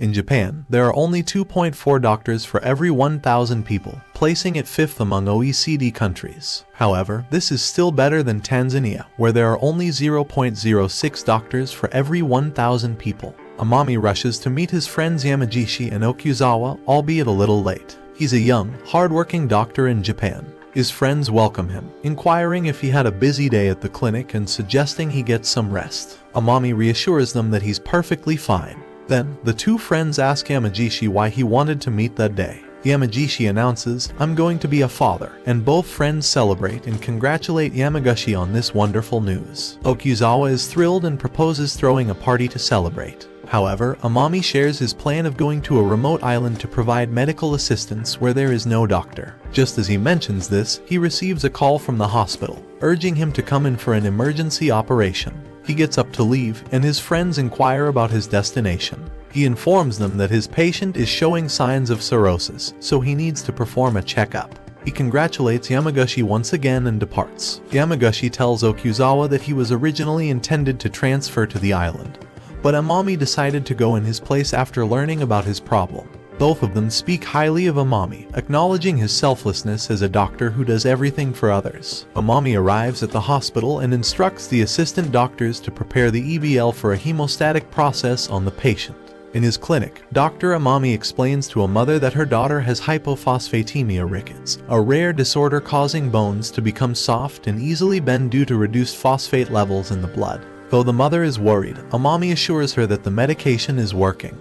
In Japan, there are only 2.4 doctors for every 1,000 people, placing it 5th among OECD countries. However, this is still better than Tanzania, where there are only 0.06 doctors for every 1,000 people. Amami rushes to meet his friends Yamagishi and Okuzawa, albeit a little late. He's a young, hard-working doctor in Japan. His friends welcome him, inquiring if he had a busy day at the clinic and suggesting he get some rest. Amami reassures them that he's perfectly fine. Then, the two friends ask Yamagishi why he wanted to meet that day. Yamagishi announces, "I'm going to be a father," and both friends celebrate and congratulate Yamagishi on this wonderful news. Okuzawa is thrilled and proposes throwing a party to celebrate. However, Amami shares his plan of going to a remote island to provide medical assistance where there is no doctor. Just as he mentions this, he receives a call from the hospital, urging him to come in for an emergency operation. He gets up to leave, and his friends inquire about his destination. He informs them that his patient is showing signs of cirrhosis, so he needs to perform a checkup. He congratulates Yamagishi once again and departs. Yamagishi tells Okuzawa that he was originally intended to transfer to the island, but Amami decided to go in his place after learning about his problem. Both of them speak highly of Amami, acknowledging his selflessness as a doctor who does everything for others. Amami arrives at the hospital and instructs the assistant doctors to prepare the EBL for a hemostatic process on the patient. In his clinic, Dr. Amami explains to a mother that her daughter has hypophosphatemia rickets, a rare disorder causing bones to become soft and easily bend due to reduced phosphate levels in the blood. Though the mother is worried, Amami assures her that the medication is working,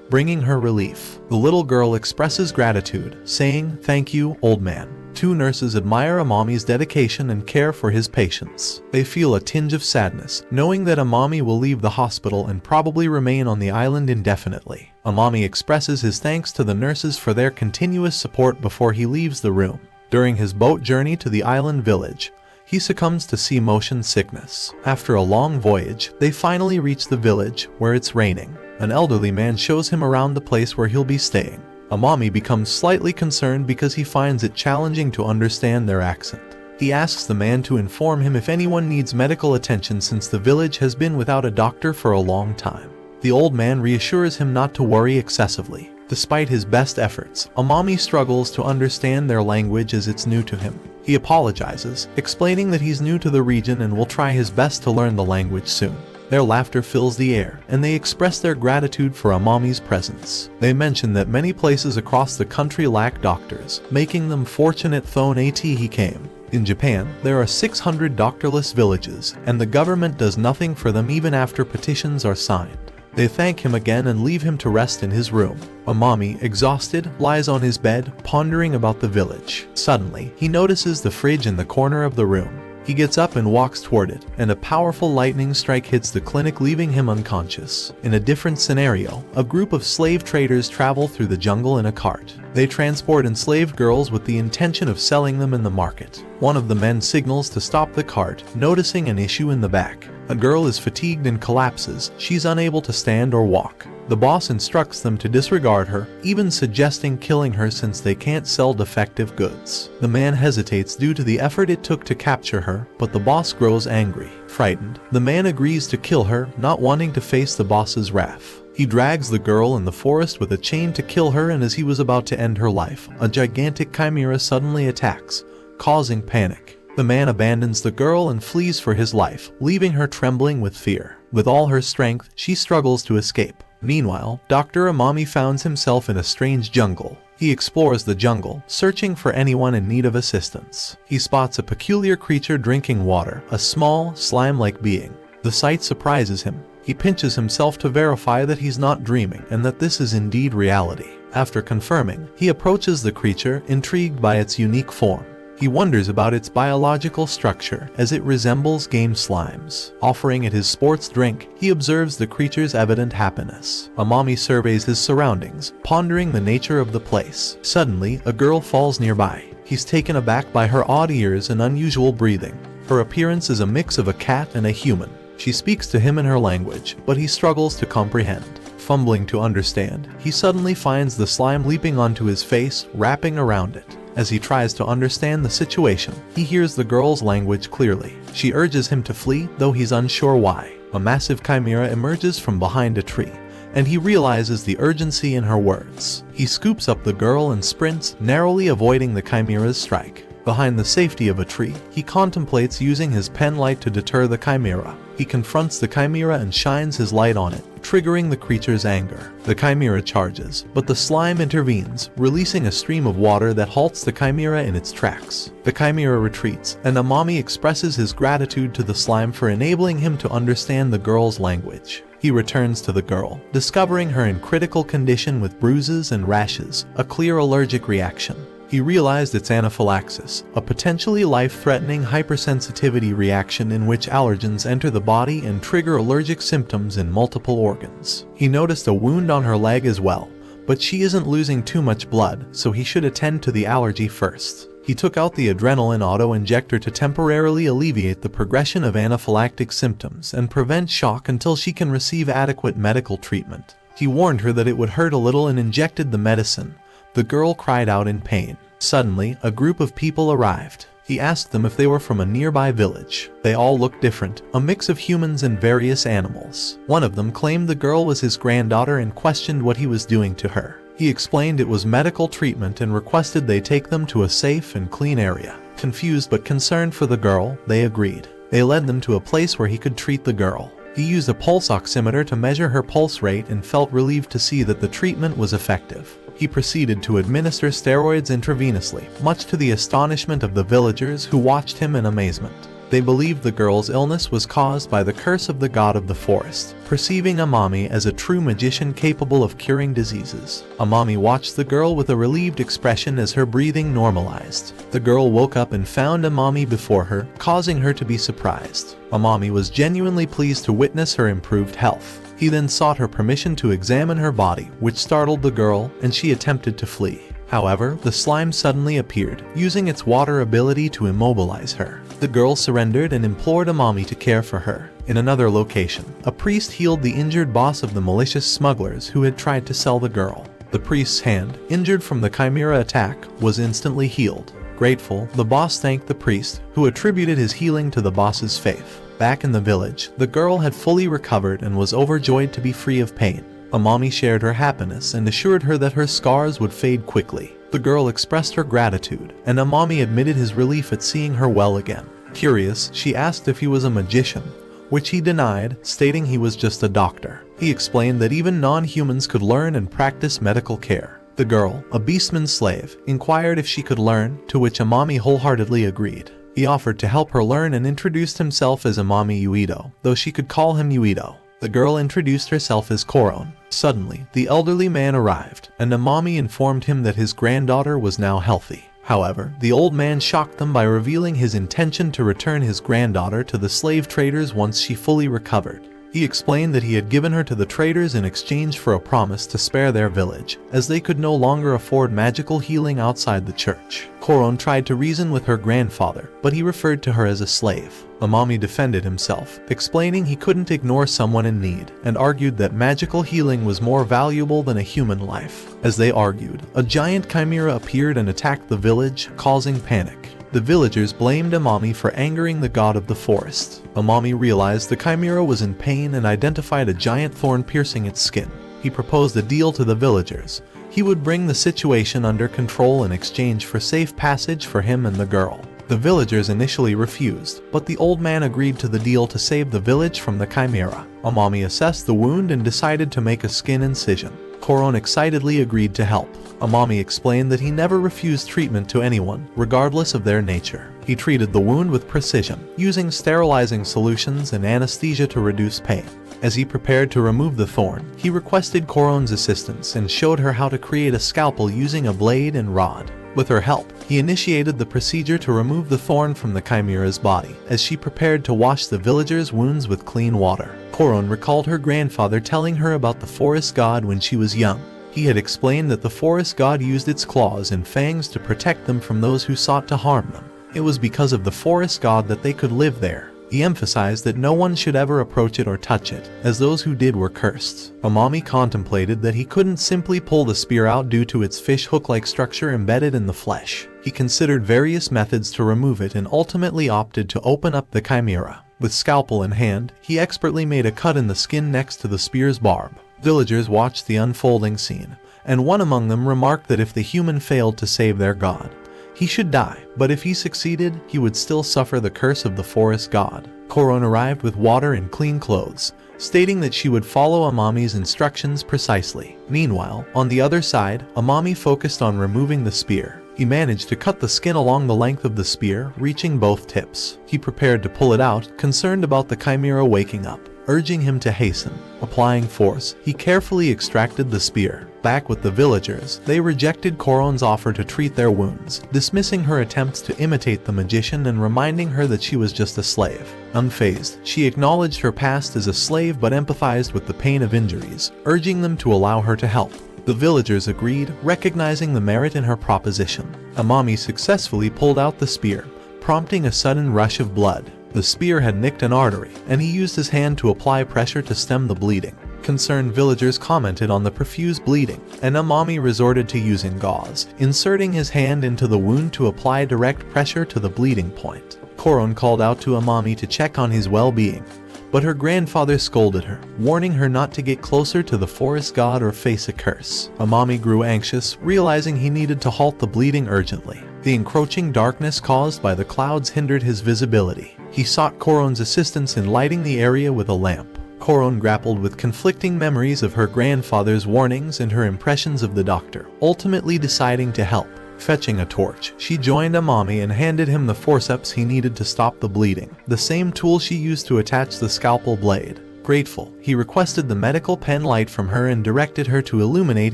bringing her relief. The little girl expresses gratitude, saying, "Thank you, old man." Two nurses admire Amami's dedication and care for his patients. They feel a tinge of sadness, knowing that Amami will leave the hospital and probably remain on the island indefinitely. Amami expresses his thanks to the nurses for their continuous support before he leaves the room. During his boat journey to the island village, he succumbs to sea motion sickness. After a long voyage, they finally reach the village, where it's raining. An elderly man shows him around the place where he'll be staying. Amami becomes slightly concerned because he finds it challenging to understand their accent. He asks the man to inform him if anyone needs medical attention since the village has been without a doctor for a long time. The old man reassures him not to worry excessively. Despite his best efforts, Amami struggles to understand their language as it's new to him. He apologizes, explaining that he's new to the region and will try his best to learn the language soon. Their laughter fills the air, and they express their gratitude for Amami's presence. They mention that many places across the country lack doctors, making them fortunate that he came. In Japan, there are 600 doctorless villages, and the government does nothing for them even after petitions are signed. They thank him again and leave him to rest in his room. Amami, exhausted, lies on his bed, pondering about the village. Suddenly, he notices the fridge in the corner of the room. He gets up and walks toward it, and a powerful lightning strike hits the clinic, leaving him unconscious. In a different scenario, a group of slave traders travel through the jungle in a cart. They transport enslaved girls with the intention of selling them in the market. One of the men signals to stop the cart, noticing an issue in the back. A girl is fatigued and collapses. She's unable to stand or walk. The boss instructs them to disregard her, even suggesting killing her since they can't sell defective goods. The man hesitates due to the effort it took to capture her, but the boss grows angry. Frightened, the man agrees to kill her, not wanting to face the boss's wrath. He drags the girl in the forest with a chain to kill her, and as he was about to end her life, a gigantic chimera suddenly attacks, causing panic. The man abandons the girl and flees for his life, leaving her trembling with fear. With all her strength, she struggles to escape. Meanwhile, Dr. Amami finds himself in a strange jungle. He explores the jungle, searching for anyone in need of assistance. He spots a peculiar creature drinking water, a small, slime-like being. The sight surprises him. He pinches himself to verify that he's not dreaming and that this is indeed reality. After confirming, he approaches the creature, intrigued by its unique form. He wonders about its biological structure, as it resembles game slimes. Offering it his sports drink, he observes the creature's evident happiness. Amami surveys his surroundings, pondering the nature of the place. Suddenly, a girl falls nearby. He's taken aback by her odd ears and unusual breathing. Her appearance is a mix of a cat and a human. She speaks to him in her language, but he struggles to comprehend. Fumbling to understand, he suddenly finds the slime leaping onto his face, wrapping around it. As he tries to understand the situation, he hears the girl's language clearly. She urges him to flee, though he's unsure why. A massive chimera emerges from behind a tree, and he realizes the urgency in her words. He scoops up the girl and sprints, narrowly avoiding the chimera's strike. Behind the safety of a tree, he contemplates using his pen light to deter the chimera. He confronts the chimera and shines his light on it, triggering the creature's anger. The chimera charges, but the slime intervenes, releasing a stream of water that halts the chimera in its tracks. The chimera retreats, and Amami expresses his gratitude to the slime for enabling him to understand the girl's language. He returns to the girl, discovering her in critical condition with bruises and rashes, a clear allergic reaction. He realized it's anaphylaxis, a potentially life-threatening hypersensitivity reaction in which allergens enter the body and trigger allergic symptoms in multiple organs. He noticed a wound on her leg as well, but she isn't losing too much blood, so he should attend to the allergy first. He took out the adrenaline auto-injector to temporarily alleviate the progression of anaphylactic symptoms and prevent shock until she can receive adequate medical treatment. He warned her that it would hurt a little and injected the medicine. The girl cried out in pain. Suddenly, a group of people arrived. He asked them if they were from a nearby village. They all looked different, a mix of humans and various animals. One of them claimed the girl was his granddaughter and questioned what he was doing to her. He explained it was medical treatment and requested they take them to a safe and clean area. Confused but concerned for the girl, they agreed. They led them to a place where he could treat the girl. He used a pulse oximeter to measure her pulse rate and felt relieved to see that the treatment was effective. He proceeded to administer steroids intravenously, much to the astonishment of the villagers who watched him in amazement. They believed the girl's illness was caused by the curse of the god of the forest, perceiving Amami as a true magician capable of curing diseases. Amami watched the girl with a relieved expression as her breathing normalized. The girl woke up and found Amami before her, causing her to be surprised. Amami was genuinely pleased to witness her improved health. He then sought her permission to examine her body, which startled the girl, and she attempted to flee. However, the slime suddenly appeared, using its water ability to immobilize her. The girl surrendered and implored Amami to care for her. In another location, a priest healed the injured boss of the malicious smugglers who had tried to sell the girl. The priest's hand, injured from the chimera attack, was instantly healed. Grateful, the boss thanked the priest, who attributed his healing to the boss's faith. Back in the village, the girl had fully recovered and was overjoyed to be free of pain. Amami shared her happiness and assured her that her scars would fade quickly. The girl expressed her gratitude, and Amami admitted his relief at seeing her well again. Curious, she asked if he was a magician, which he denied, stating he was just a doctor. He explained that even non-humans could learn and practice medical care. The girl, a beastman's slave, inquired if she could learn, to which Amami wholeheartedly agreed. He offered to help her learn and introduced himself as Amami Uido, though she could call him Uido. The girl introduced herself as Koron. Suddenly, the elderly man arrived, and Amami informed him that his granddaughter was now healthy. However, the old man shocked them by revealing his intention to return his granddaughter to the slave traders once she fully recovered. He explained that he had given her to the traders in exchange for a promise to spare their village, as they could no longer afford magical healing outside the church. Koron tried to reason with her grandfather, but he referred to her as a slave. Amami defended himself, explaining he couldn't ignore someone in need, and argued that magical healing was more valuable than a human life. As they argued, a giant chimera appeared and attacked the village, causing panic. The villagers blamed Amami for angering the god of the forest. Amami realized the chimera was in pain and identified a giant thorn piercing its skin. He proposed a deal to the villagers. He would bring the situation under control in exchange for safe passage for him and the girl. The villagers initially refused, but the old man agreed to the deal to save the village from the chimera. Amami assessed the wound and decided to make a skin incision. Koron excitedly agreed to help. Amami explained that he never refused treatment to anyone, regardless of their nature. He treated the wound with precision, using sterilizing solutions and anesthesia to reduce pain. As he prepared to remove the thorn, he requested Koron's assistance and showed her how to create a scalpel using a blade and rod. With her help, he initiated the procedure to remove the thorn from the chimera's body, as she prepared to wash the villagers' wounds with clean water. Koron recalled her grandfather telling her about the forest god when she was young. He had explained that the forest god used its claws and fangs to protect them from those who sought to harm them. It was because of the forest god that they could live there. He emphasized that no one should ever approach it or touch it, as those who did were cursed. Amami contemplated that he couldn't simply pull the spear out due to its fish hook-like structure embedded in the flesh. He considered various methods to remove it and ultimately opted to open up the chimera. With scalpel in hand, he expertly made a cut in the skin next to the spear's barb. Villagers watched the unfolding scene, and one among them remarked that if the human failed to save their god, he should die, but if he succeeded, he would still suffer the curse of the forest god. Coron arrived with water and clean clothes, stating that she would follow Amami's instructions precisely. Meanwhile, on the other side, Amami focused on removing the spear. He managed to cut the skin along the length of the spear, reaching both tips. He prepared to pull it out, concerned about the chimera waking up, urging him to hasten. Applying force, he carefully extracted the spear. Back with the villagers, they rejected Coron's offer to treat their wounds, dismissing her attempts to imitate the magician and reminding her that she was just a slave. Unfazed, she acknowledged her past as a slave but empathized with the pain of injuries, urging them to allow her to help. The villagers agreed, recognizing the merit in her proposition. Amami successfully pulled out the spear, prompting a sudden rush of blood. The spear had nicked an artery, and he used his hand to apply pressure to stem the bleeding. Concerned villagers commented on the profuse bleeding, and Amami resorted to using gauze, inserting his hand into the wound to apply direct pressure to the bleeding point. Coron called out to Amami to check on his well-being, but her grandfather scolded her, warning her not to get closer to the forest god or face a curse. Amami grew anxious, realizing he needed to halt the bleeding urgently. The encroaching darkness caused by the clouds hindered his visibility. He sought Coron's assistance in lighting the area with a lamp. Coron grappled with conflicting memories of her grandfather's warnings and her impressions of the doctor, ultimately deciding to help. Fetching a torch, she joined Amami and handed him the forceps he needed to stop the bleeding, the same tool she used to attach the scalpel blade. Grateful, he requested the medical pen light from her and directed her to illuminate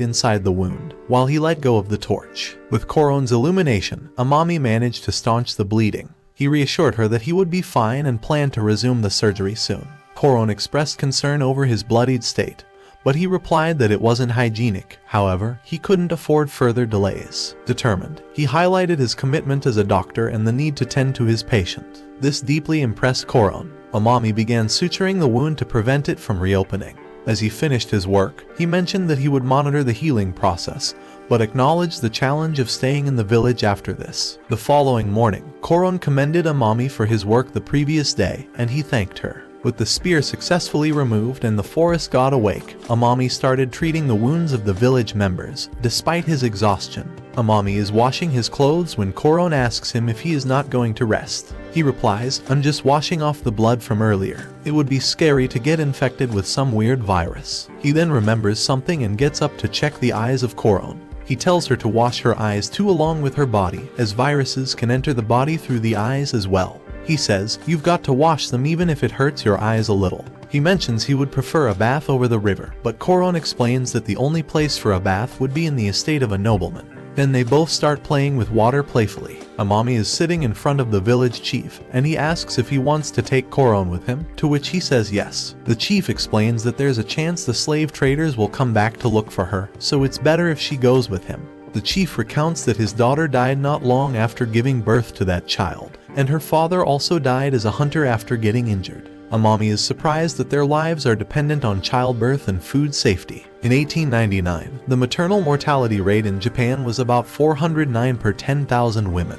inside the wound, while he let go of the torch. With Coron's illumination, Amami managed to staunch the bleeding. He reassured her that he would be fine and planned to resume the surgery soon. Coron expressed concern over his bloodied state, but he replied that it wasn't hygienic. However, he couldn't afford further delays. Determined, he highlighted his commitment as a doctor and the need to tend to his patient. This deeply impressed Coron. Amami began suturing the wound to prevent it from reopening. As he finished his work, he mentioned that he would monitor the healing process, but acknowledged the challenge of staying in the village after this. The following morning, Coron commended Amami for his work the previous day, and he thanked her. With the spear successfully removed and the forest god awake, Amami started treating the wounds of the village members, despite his exhaustion. Amami is washing his clothes when Coron asks him if he is not going to rest. He replies, "I'm just washing off the blood from earlier. It would be scary to get infected with some weird virus." He then remembers something and gets up to check the eyes of Coron. He tells her to wash her eyes too along with her body, as viruses can enter the body through the eyes as well. He says, "You've got to wash them even if it hurts your eyes a little." He mentions he would prefer a bath over the river, but Coron explains that the only place for a bath would be in the estate of a nobleman. Then they both start playing with water playfully. Amami is sitting in front of the village chief, and he asks if he wants to take Coron with him, to which he says yes. The chief explains that there's a chance the slave traders will come back to look for her, so it's better if she goes with him. The chief recounts that his daughter died not long after giving birth to that child, and her father also died as a hunter after getting injured. Amami is surprised that their lives are dependent on childbirth and food safety. In 1899, the maternal mortality rate in Japan was about 409 per 10,000 women.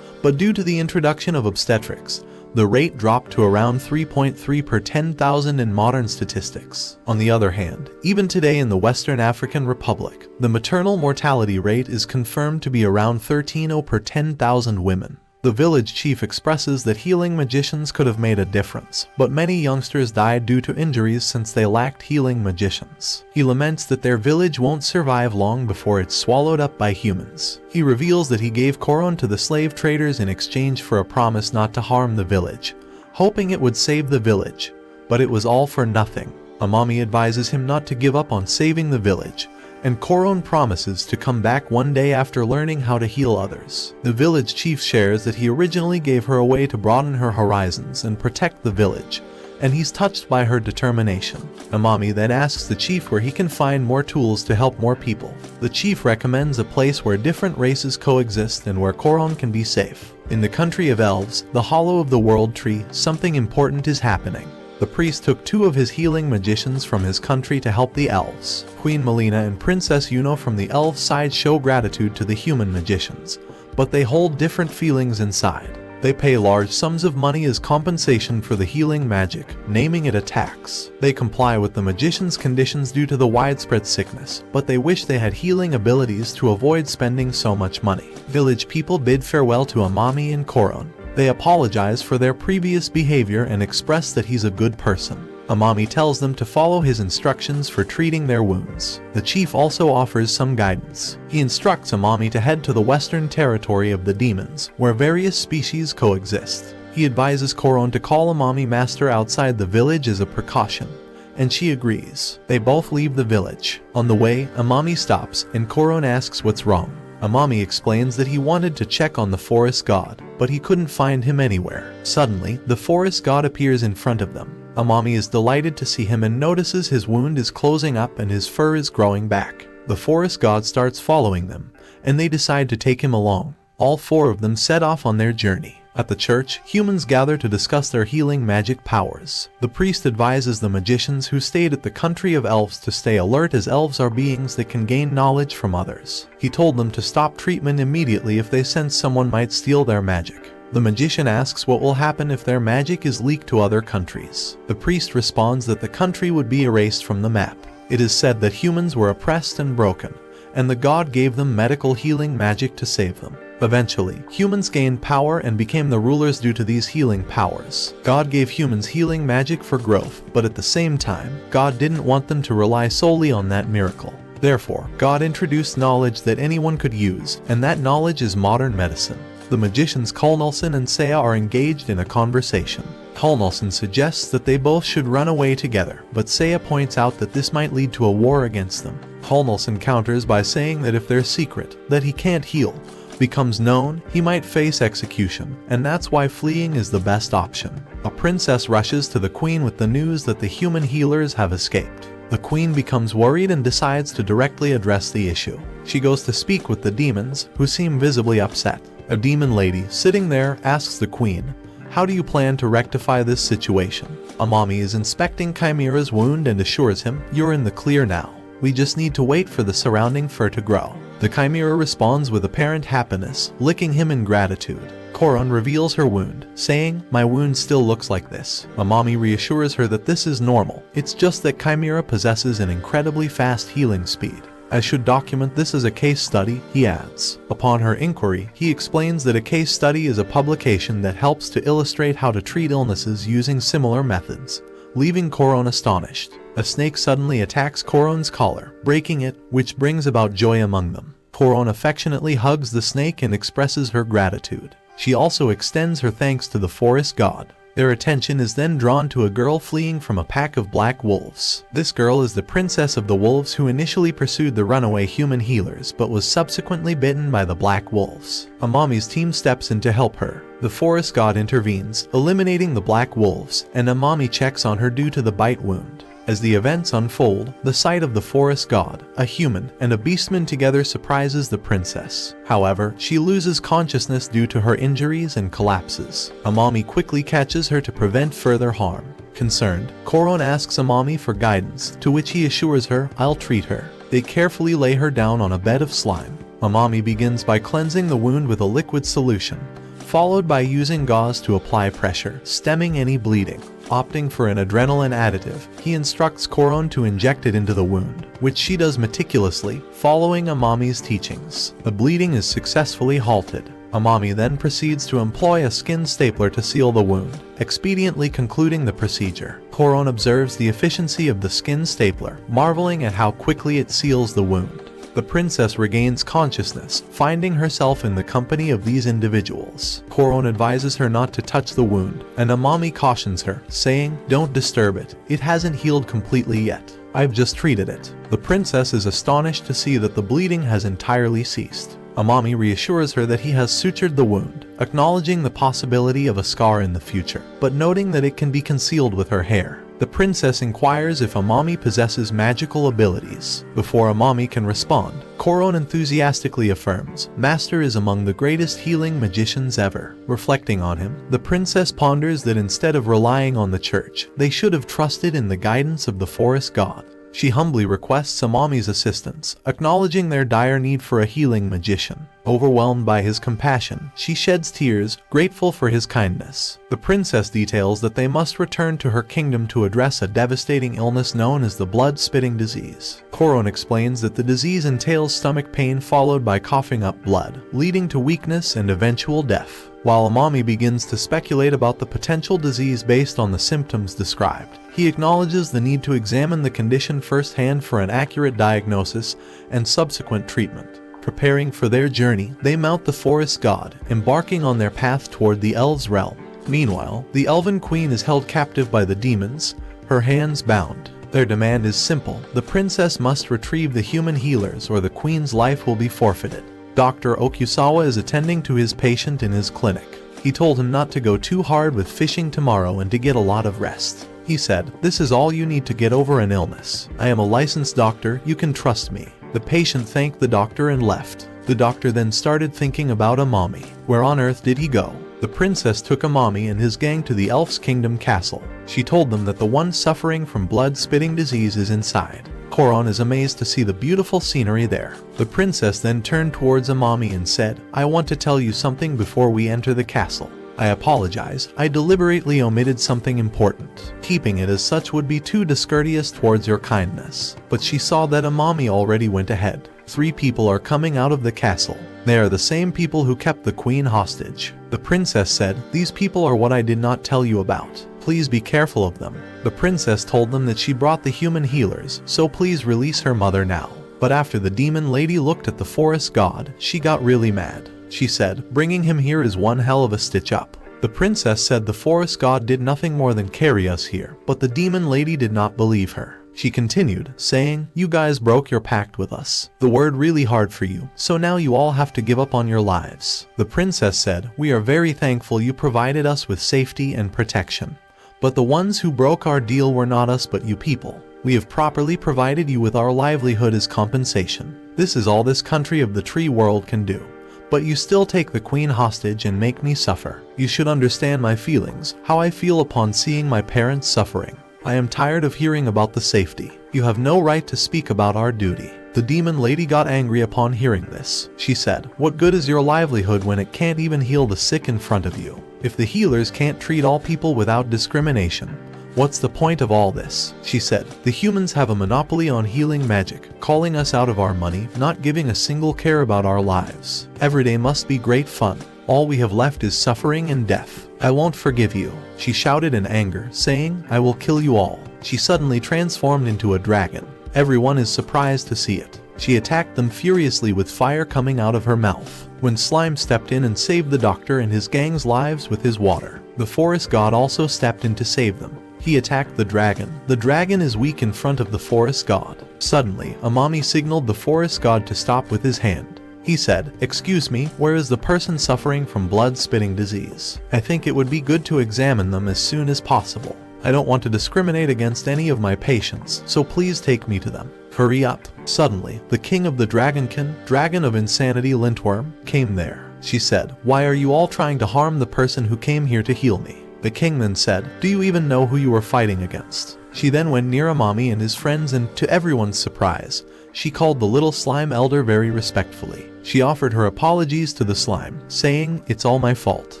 But due to the introduction of obstetrics, the rate dropped to around 3.3 per 10,000 in modern statistics. On the other hand, even today in the Western African Republic, the maternal mortality rate is confirmed to be around 13 per 10,000 women. The village chief expresses that healing magicians could have made a difference, but many youngsters died due to injuries since they lacked healing magicians. He laments that their village won't survive long before it's swallowed up by humans. He reveals that he gave Coron to the slave traders in exchange for a promise not to harm the village, hoping it would save the village, but it was all for nothing. Amami advises him not to give up on saving the village, and Coron promises to come back one day after learning how to heal others. The village chief shares that he originally gave her away to broaden her horizons and protect the village, and he's touched by her determination. Amami then asks the chief where he can find more tools to help more people. The chief recommends a place where different races coexist and where Coron can be safe. In the country of elves, the Hollow of the World Tree, something important is happening. The priest took 2 of his healing magicians from his country to help the elves. Queen Melina and Princess Yuno from the elf side show gratitude to the human magicians, but they hold different feelings inside. They pay large sums of money as compensation for the healing magic, naming it a tax. They comply with the magician's conditions due to the widespread sickness, but they wish they had healing abilities to avoid spending so much money. Village people bid farewell to Amami and Koron. They apologize for their previous behavior and express that he's a good person. Amami tells them to follow his instructions for treating their wounds. The chief also offers some guidance. He instructs Amami to head to the western territory of the demons, where various species coexist. He advises Koron to call Amami master outside the village as a precaution, and she agrees. They both leave the village. On the way, Amami stops, and Koron asks what's wrong. Amami explains that he wanted to check on the forest god, but he couldn't find him anywhere. Suddenly, the forest god appears in front of them. Amami is delighted to see him and notices his wound is closing up and his fur is growing back. The forest god starts following them, and they decide to take him along. All four of them set off on their journey. At the church, humans gather to discuss their healing magic powers. The priest advises the magicians who stayed at the country of elves to stay alert, as elves are beings that can gain knowledge from others. He told them to stop treatment immediately if they sense someone might steal their magic. The magician asks what will happen if their magic is leaked to other countries. The priest responds that the country would be erased from the map. It is said that humans were oppressed and broken, and the god gave them medical healing magic to save them. Eventually, humans gained power and became the rulers due to these healing powers. God gave humans healing magic for growth, but at the same time, God didn't want them to rely solely on that miracle. Therefore, God introduced knowledge that anyone could use, and that knowledge is modern medicine. The magicians Kulnulson and Saya are engaged in a conversation. Kulnulson suggests that they both should run away together, but Saya points out that this might lead to a war against them. Kulnulson counters by saying that if their secret, that he can't heal, becomes known, he might face execution, and that's why fleeing is the best option. A princess rushes to the queen with the news that the human healers have escaped. The queen becomes worried and decides to directly address the issue. She goes to speak with the demons, who seem visibly upset. A demon lady, sitting there, asks the queen, "How do you plan to rectify this situation?" Amami is inspecting Chimera's wound and assures him, "You're in the clear now. We just need to wait for the surrounding fur to grow." The Chimera responds with apparent happiness, licking him in gratitude. Koron reveals her wound, saying, "My wound still looks like this." Amami reassures her that this is normal. It's just that Chimera possesses an incredibly fast healing speed. "I should document this as a case study," he adds. Upon her inquiry, he explains that a case study is a publication that helps to illustrate how to treat illnesses using similar methods, leaving Koron astonished. A snake suddenly attacks Koron's collar, breaking it, which brings about joy among them. Koron affectionately hugs the snake and expresses her gratitude. She also extends her thanks to the forest god. Their attention is then drawn to a girl fleeing from a pack of black wolves. This girl is the princess of the wolves who initially pursued the runaway human healers but was subsequently bitten by the black wolves. Amami's team steps in to help her. The forest god intervenes, eliminating the black wolves, and Amami checks on her due to the bite wound. As the events unfold, the sight of the forest god, a human, and a beastman together surprises the princess. However, she loses consciousness due to her injuries and collapses. Amami quickly catches her to prevent further harm. Concerned, Koron asks Amami for guidance, to which he assures her, "I'll treat her." They carefully lay her down on a bed of slime. Amami begins by cleansing the wound with a liquid solution, followed by using gauze to apply pressure, stemming any bleeding. Opting for an adrenaline additive, he instructs Koron to inject it into the wound, which she does meticulously, following Amami's teachings. The bleeding is successfully halted. Amami then proceeds to employ a skin stapler to seal the wound, expediently concluding the procedure. Koron observes the efficiency of the skin stapler, marveling at how quickly it seals the wound. The princess regains consciousness, finding herself in the company of these individuals. Koron advises her not to touch the wound, and Amami cautions her, saying, "Don't disturb it. It hasn't healed completely yet. I've just treated it." The princess is astonished to see that the bleeding has entirely ceased. Amami reassures her that he has sutured the wound, acknowledging the possibility of a scar in the future, but noting that it can be concealed with her hair. The princess inquires if Amami possesses magical abilities. Before Amami can respond, Koron enthusiastically affirms, "Master is among the greatest healing magicians ever." Reflecting on him, the princess ponders that instead of relying on the church, they should have trusted in the guidance of the forest god. She humbly requests Amami's assistance, acknowledging their dire need for a healing magician. Overwhelmed by his compassion, she sheds tears, grateful for his kindness. The princess details that they must return to her kingdom to address a devastating illness known as the blood-spitting disease. Koron explains that the disease entails stomach pain followed by coughing up blood, leading to weakness and eventual death. While Amami begins to speculate about the potential disease based on the symptoms described, he acknowledges the need to examine the condition firsthand for an accurate diagnosis and subsequent treatment. Preparing for their journey, they mount the forest god, embarking on their path toward the elves' realm. Meanwhile, the elven queen is held captive by the demons, her hands bound. Their demand is simple: the princess must retrieve the human healers or the queen's life will be forfeited. Dr. Okusawa is attending to his patient in his clinic. He told him not to go too hard with fishing tomorrow and to get a lot of rest. He said, "This is all you need to get over an illness. I am a licensed doctor, you can trust me." The patient thanked the doctor and left. The doctor then started thinking about Amami. Where on earth did he go? The princess took Amami and his gang to the Elf's Kingdom castle. She told them that the one suffering from blood-spitting disease is inside. Koron is amazed to see the beautiful scenery there. The princess then turned towards Amami and said, "I want to tell you something before we enter the castle. I apologize, I deliberately omitted something important. Keeping it as such would be too discourteous towards your kindness." But she saw that Amami already went ahead. 3 people are coming out of the castle. They are the same people who kept the queen hostage. The princess said, "These people are what I did not tell you about. Please be careful of them." The princess told them that she brought the human healers, so please release her mother now. But after the demon lady looked at the forest god, she got really mad. She said, "Bringing him here is one hell of a stitch up." The princess said the forest god did nothing more than carry us here, but the demon lady did not believe her. She continued, saying, "You guys broke your pact with us. The word really hard for you, so now you all have to give up on your lives." The princess said, "We are very thankful you provided us with safety and protection. But the ones who broke our deal were not us but you people. We have properly provided you with our livelihood as compensation. This is all this country of the tree world can do. But you still take the queen hostage and make me suffer. You should understand my feelings, how I feel upon seeing my parents suffering. I am tired of hearing about the safety. You have no right to speak about our duty." The demon lady got angry upon hearing this. She said, "What good is your livelihood when it can't even heal the sick in front of you? If the healers can't treat all people without discrimination, what's the point of all this?" She said, "The humans have a monopoly on healing magic, calling us out of our money, not giving a single care about our lives. Every day must be great fun. All we have left is suffering and death. I won't forgive you." She shouted in anger, saying, "I will kill you all." She suddenly transformed into a dragon. Everyone is surprised to see it. She attacked them furiously with fire coming out of her mouth. When Slime stepped in and saved the doctor and his gang's lives with his water, the forest god also stepped in to save them. He attacked the dragon. The dragon is weak in front of the forest god. Suddenly, Amami signaled the forest god to stop with his hand. He said, "Excuse me, where is the person suffering from blood-spitting disease? I think it would be good to examine them as soon as possible. I don't want to discriminate against any of my patients, so please take me to them. Hurry up." Suddenly, the king of the Dragonkin, Dragon of Insanity Lintworm, came there. She said, "Why are you all trying to harm the person who came here to heal me?" The king then said, "Do you even know who you are fighting against?" She then went near Amami and his friends and, to everyone's surprise, she called the little slime elder very respectfully. She offered her apologies to the slime, saying, "It's all my fault."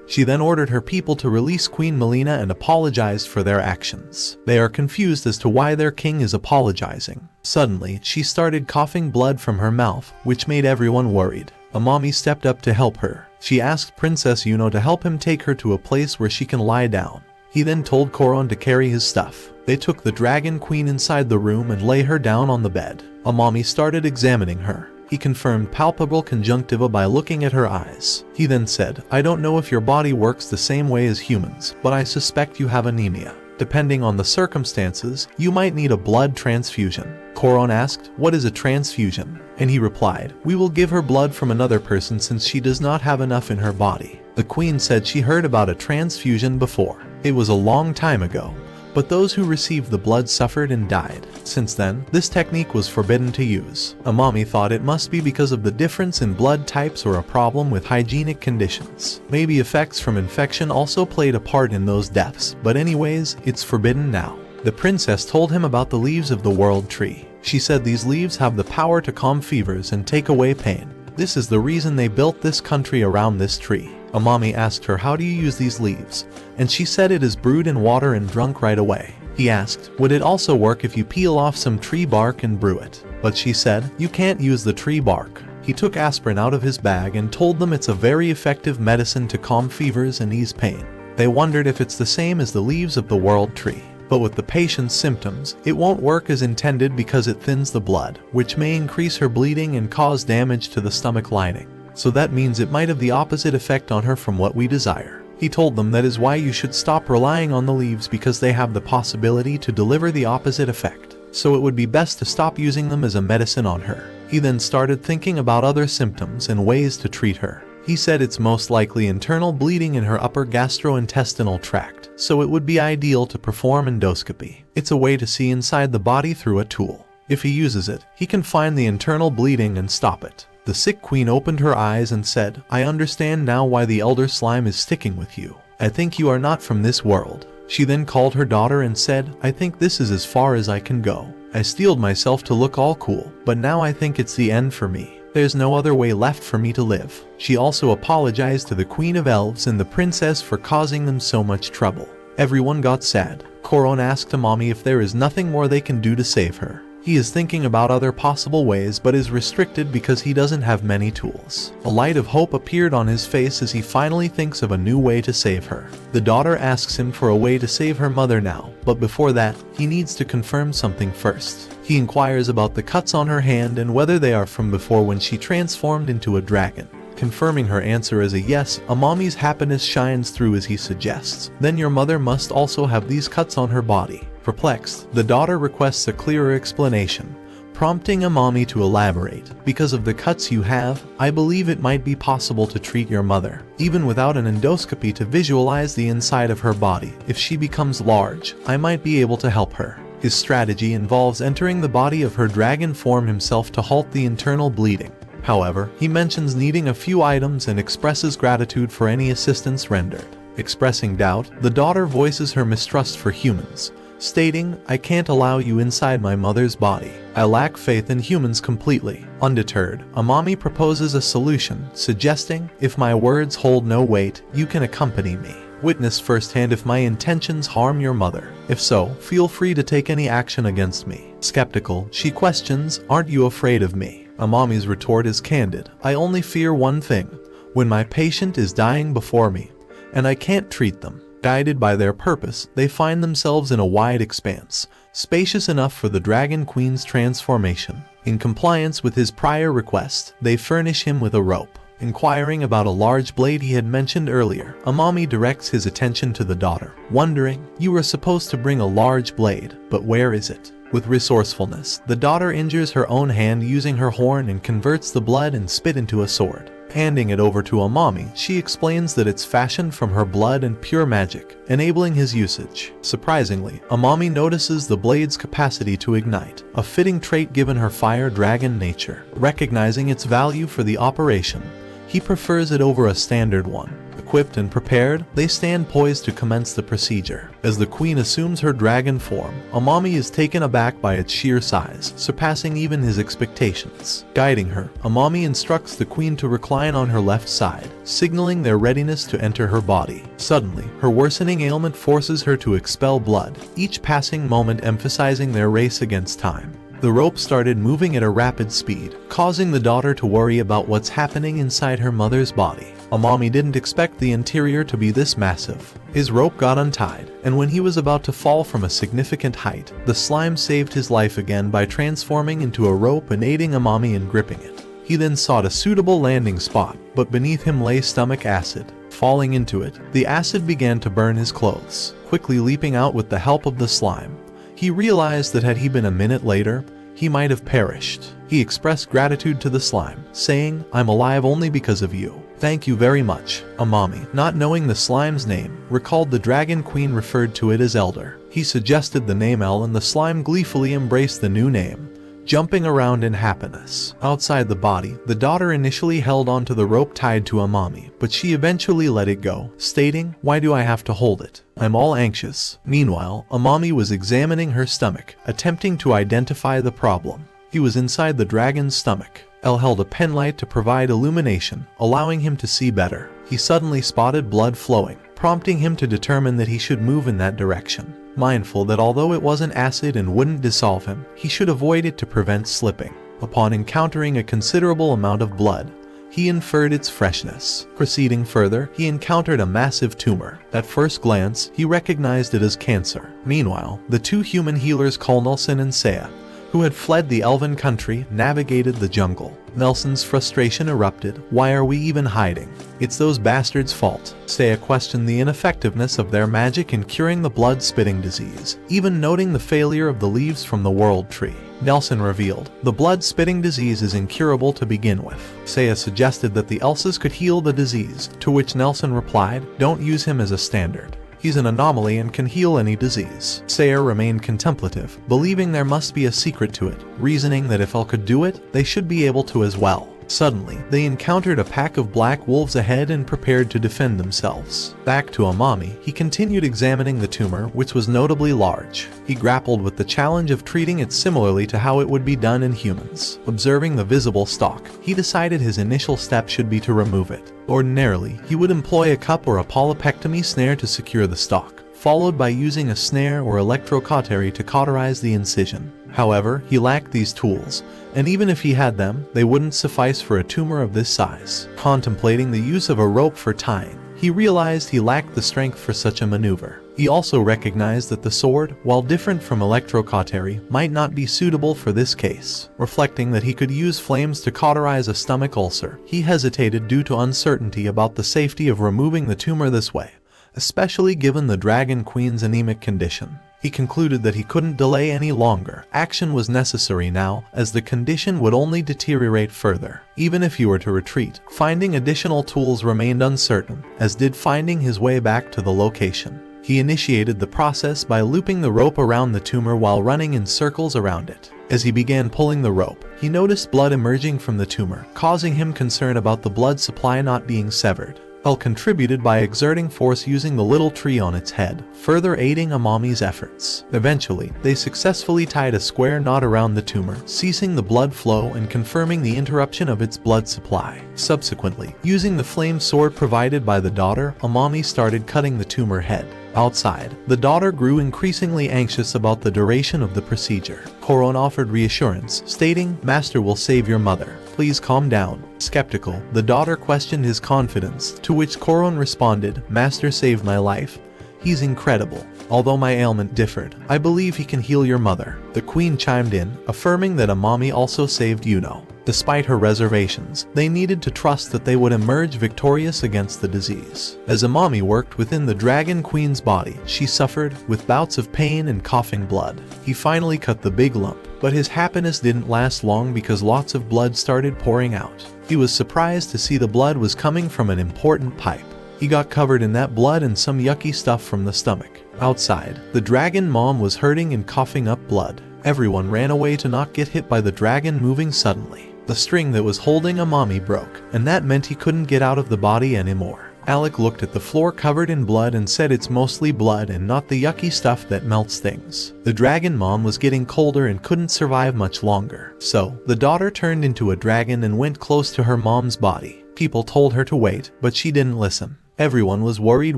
She then ordered her people to release Queen Melina and apologized for their actions. They are confused as to why their king is apologizing. Suddenly, she started coughing blood from her mouth, which made everyone worried. Amami stepped up to help her. She asked Princess Yuno to help him take her to a place where she can lie down. He then told Koron to carry his stuff. They took the Dragon Queen inside the room and lay her down on the bed. Amami started examining her. He confirmed palpable conjunctiva by looking at her eyes. He then said, "I don't know if your body works the same way as humans, but I suspect you have anemia. Depending on the circumstances, you might need a blood transfusion." Koron asked, "What is a transfusion?" And he replied, "We will give her blood from another person since she does not have enough in her body." The queen said she heard about a transfusion before. It was a long time ago, but those who received the blood suffered and died. Since then, this technique was forbidden to use. Amami thought it must be because of the difference in blood types or a problem with hygienic conditions. Maybe effects from infection also played a part in those deaths, but anyways, it's forbidden now. The princess told him about the leaves of the world tree. She said these leaves have the power to calm fevers and take away pain. This is the reason they built this country around this tree. Amami asked her, how do you use these leaves? And she said it is brewed in water and drunk right away. He asked, would it also work if you peel off some tree bark and brew it? But she said, you can't use the tree bark. He took aspirin out of his bag and told them it's a very effective medicine to calm fevers and ease pain. They wondered if it's the same as the leaves of the world tree. But with the patient's symptoms, it won't work as intended because it thins the blood, which may increase her bleeding and cause damage to the stomach lining. So that means it might have the opposite effect on her from what we desire. He told them that is why you should stop relying on the leaves because they have the possibility to deliver the opposite effect. So it would be best to stop using them as a medicine on her. He then started thinking about other symptoms and ways to treat her. He said it's most likely internal bleeding in her upper gastrointestinal tract, so it would be ideal to perform endoscopy. It's a way to see inside the body through a tool. If he uses it, he can find the internal bleeding and stop it. The sick queen opened her eyes and said, I understand now why the elder slime is sticking with you. I think you are not from this world. She then called her daughter and said, I think this is as far as I can go. I steeled myself to look all cool, but now I think it's the end for me. There's no other way left for me to live. She also apologized to the Queen of Elves and the princess for causing them so much trouble. Everyone got sad. Coron asked Amami if there is nothing more they can do to save her. He is thinking about other possible ways but is restricted because he doesn't have many tools. A light of hope appeared on his face as he finally thinks of a new way to save her. The daughter asks him for a way to save her mother now, but before that, he needs to confirm something first. He inquires about the cuts on her hand and whether they are from before when she transformed into a dragon. Confirming her answer as a yes, Amami's happiness shines through as he suggests, then your mother must also have these cuts on her body. Perplexed, the daughter requests a clearer explanation, prompting Amami to elaborate. Because of the cuts you have, I believe it might be possible to treat your mother, even without an endoscopy to visualize the inside of her body. If she becomes large, I might be able to help her. His strategy involves entering the body of her dragon form himself to halt the internal bleeding. However, he mentions needing a few items and expresses gratitude for any assistance rendered. Expressing doubt, the daughter voices her mistrust for humans, stating, I can't allow you inside my mother's body. I lack faith in humans completely. Undeterred, Amami proposes a solution, suggesting, if my words hold no weight, you can accompany me. Witness firsthand if my intentions harm your mother. If so, feel free to take any action against me. Skeptical, she questions, aren't you afraid of me? Amami's retort is candid. I only fear one thing, when my patient is dying before me, and I can't treat them. Guided by their purpose, they find themselves in a wide expanse, spacious enough for the Dragon Queen's transformation. In compliance with his prior request, they furnish him with a rope. Inquiring about a large blade he had mentioned earlier, Amami directs his attention to the daughter, wondering, you were supposed to bring a large blade, but where is it? With resourcefulness, the daughter injures her own hand using her horn and converts the blood and spit into a sword. Handing it over to Amami, she explains that it's fashioned from her blood and pure magic, enabling his usage. Surprisingly, Amami notices the blade's capacity to ignite, a fitting trait given her fire dragon nature. Recognizing its value for the operation, he prefers it over a standard one. Equipped and prepared, they stand poised to commence the procedure. As the queen assumes her dragon form, Amami is taken aback by its sheer size, surpassing even his expectations. Guiding her, Amami instructs the queen to recline on her left side, signaling their readiness to enter her body. Suddenly, her worsening ailment forces her to expel blood, each passing moment emphasizing their race against time. The rope started moving at a rapid speed, causing the daughter to worry about what's happening inside her mother's body. Amami didn't expect the interior to be this massive. His rope got untied, and when he was about to fall from a significant height, the slime saved his life again by transforming into a rope and aiding Amami in gripping it. He then sought a suitable landing spot, but beneath him lay stomach acid. Falling into it, the acid began to burn his clothes. Quickly leaping out with the help of the slime, he realized that had he been a minute later, he might have perished. He expressed gratitude to the slime, saying, I'm alive only because of you. Thank you very much. Amami, not knowing the slime's name, recalled the Dragon Queen referred to it as Elder. He suggested the name El and the slime gleefully embraced the new name, jumping around in happiness. Outside the body, the daughter initially held onto the rope tied to Amami, but she eventually let it go, stating, "Why do I have to hold it? I'm all anxious." Meanwhile, Amami was examining her stomach, attempting to identify the problem. He was inside the dragon's stomach. El held a penlight to provide illumination, allowing him to see better. He suddenly spotted blood flowing, prompting him to determine that he should move in that direction. Mindful that although it wasn't acid and wouldn't dissolve him, he should avoid it to prevent slipping. Upon encountering a considerable amount of blood, he inferred its freshness. Proceeding further, he encountered a massive tumor. At first glance, he recognized it as cancer. Meanwhile, the two human healers Nelson and Saya, who had fled the elven country, navigated the jungle. Nelson's frustration erupted. "Why are we even hiding? It's those bastards' fault." Saya questioned the ineffectiveness of their magic in curing the blood-spitting disease, even noting the failure of the leaves from the world tree. Nelson revealed, "The blood-spitting disease is incurable to begin with." Saya suggested that the Elsas could heal the disease, to which Nelson replied, "Don't use him as a standard. He's an anomaly and can heal any disease." Saya remained contemplative, believing there must be a secret to it, reasoning that if El could do it, they should be able to as well. Suddenly, they encountered a pack of black wolves ahead and prepared to defend themselves. Back to Amami, he continued examining the tumor, which was notably large. He grappled with the challenge of treating it similarly to how it would be done in humans. Observing the visible stalk, he decided his initial step should be to remove it. Ordinarily, he would employ a cup or a polypectomy snare to secure the stalk, followed by using a snare or electrocautery to cauterize the incision. However, he lacked these tools, and even if he had them, they wouldn't suffice for a tumor of this size. Contemplating the use of a rope for tying, he realized he lacked the strength for such a maneuver. He also recognized that the sword, while different from electrocautery, might not be suitable for this case. Reflecting that he could use flames to cauterize a stomach ulcer, he hesitated due to uncertainty about the safety of removing the tumor this way, especially given the Dragon Queen's anemic condition. He concluded that he couldn't delay any longer. Action was necessary now, as the condition would only deteriorate further. Even if he were to retreat, finding additional tools remained uncertain, as did finding his way back to the location. He initiated the process by looping the rope around the tumor while running in circles around it. As he began pulling the rope, he noticed blood emerging from the tumor, causing him concern about the blood supply not being severed. El contributed by exerting force using the little tree on its head, further aiding Amami's efforts. Eventually, they successfully tied a square knot around the tumor, ceasing the blood flow and confirming the interruption of its blood supply. Subsequently, using the flame sword provided by the daughter, Amami started cutting the tumor head. Outside, the daughter grew increasingly anxious about the duration of the procedure. Coron offered reassurance, stating, "Master will save your mother. Please calm down." Skeptical, the daughter questioned his confidence, to which Coron responded, "Master saved my life. He's incredible. Although my ailment differed, I believe he can heal your mother." The queen chimed in, affirming that Amami also saved Yuno. Despite her reservations, they needed to trust that they would emerge victorious against the disease. As Amami worked within the Dragon Queen's body, she suffered with bouts of pain and coughing blood. He finally cut the big lump, but his happiness didn't last long because lots of blood started pouring out. He was surprised to see the blood was coming from an important pipe. He got covered in that blood and some yucky stuff from the stomach. Outside, the dragon mom was hurting and coughing up blood. Everyone ran away to not get hit by the dragon moving suddenly. The string that was holding Amami broke, and that meant he couldn't get out of the body anymore. Alec looked at the floor covered in blood and said it's mostly blood and not the yucky stuff that melts things. The dragon mom was getting colder and couldn't survive much longer. So, the daughter turned into a dragon and went close to her mom's body. People told her to wait, but she didn't listen. Everyone was worried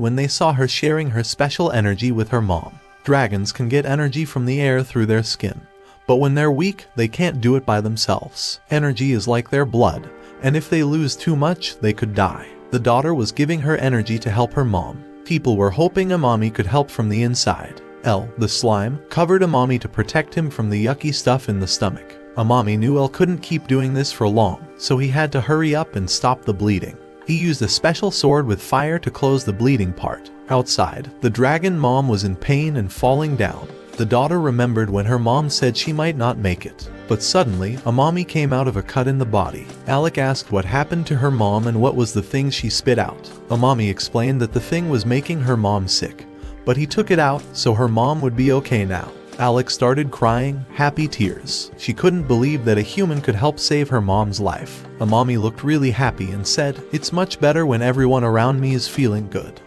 when they saw her sharing her special energy with her mom. Dragons can get energy from the air through their skin, but when they're weak, they can't do it by themselves. Energy is like their blood, and if they lose too much, they could die. The daughter was giving her energy to help her mom. People were hoping Amami could help from the inside. El, the slime, covered Amami to protect him from the yucky stuff in the stomach. Amami knew El couldn't keep doing this for long, so he had to hurry up and stop the bleeding. He used a special sword with fire to close the bleeding part. Outside, the dragon mom was in pain and falling down. The daughter remembered when her mom said she might not make it. But suddenly, Amami came out of a cut in the body. Alec asked what happened to her mom and what was the thing she spit out. Amami explained that the thing was making her mom sick, but he took it out so her mom would be okay now. Alec started crying, happy tears. She couldn't believe that a human could help save her mom's life. Amami looked really happy and said, "It's much better when everyone around me is feeling good."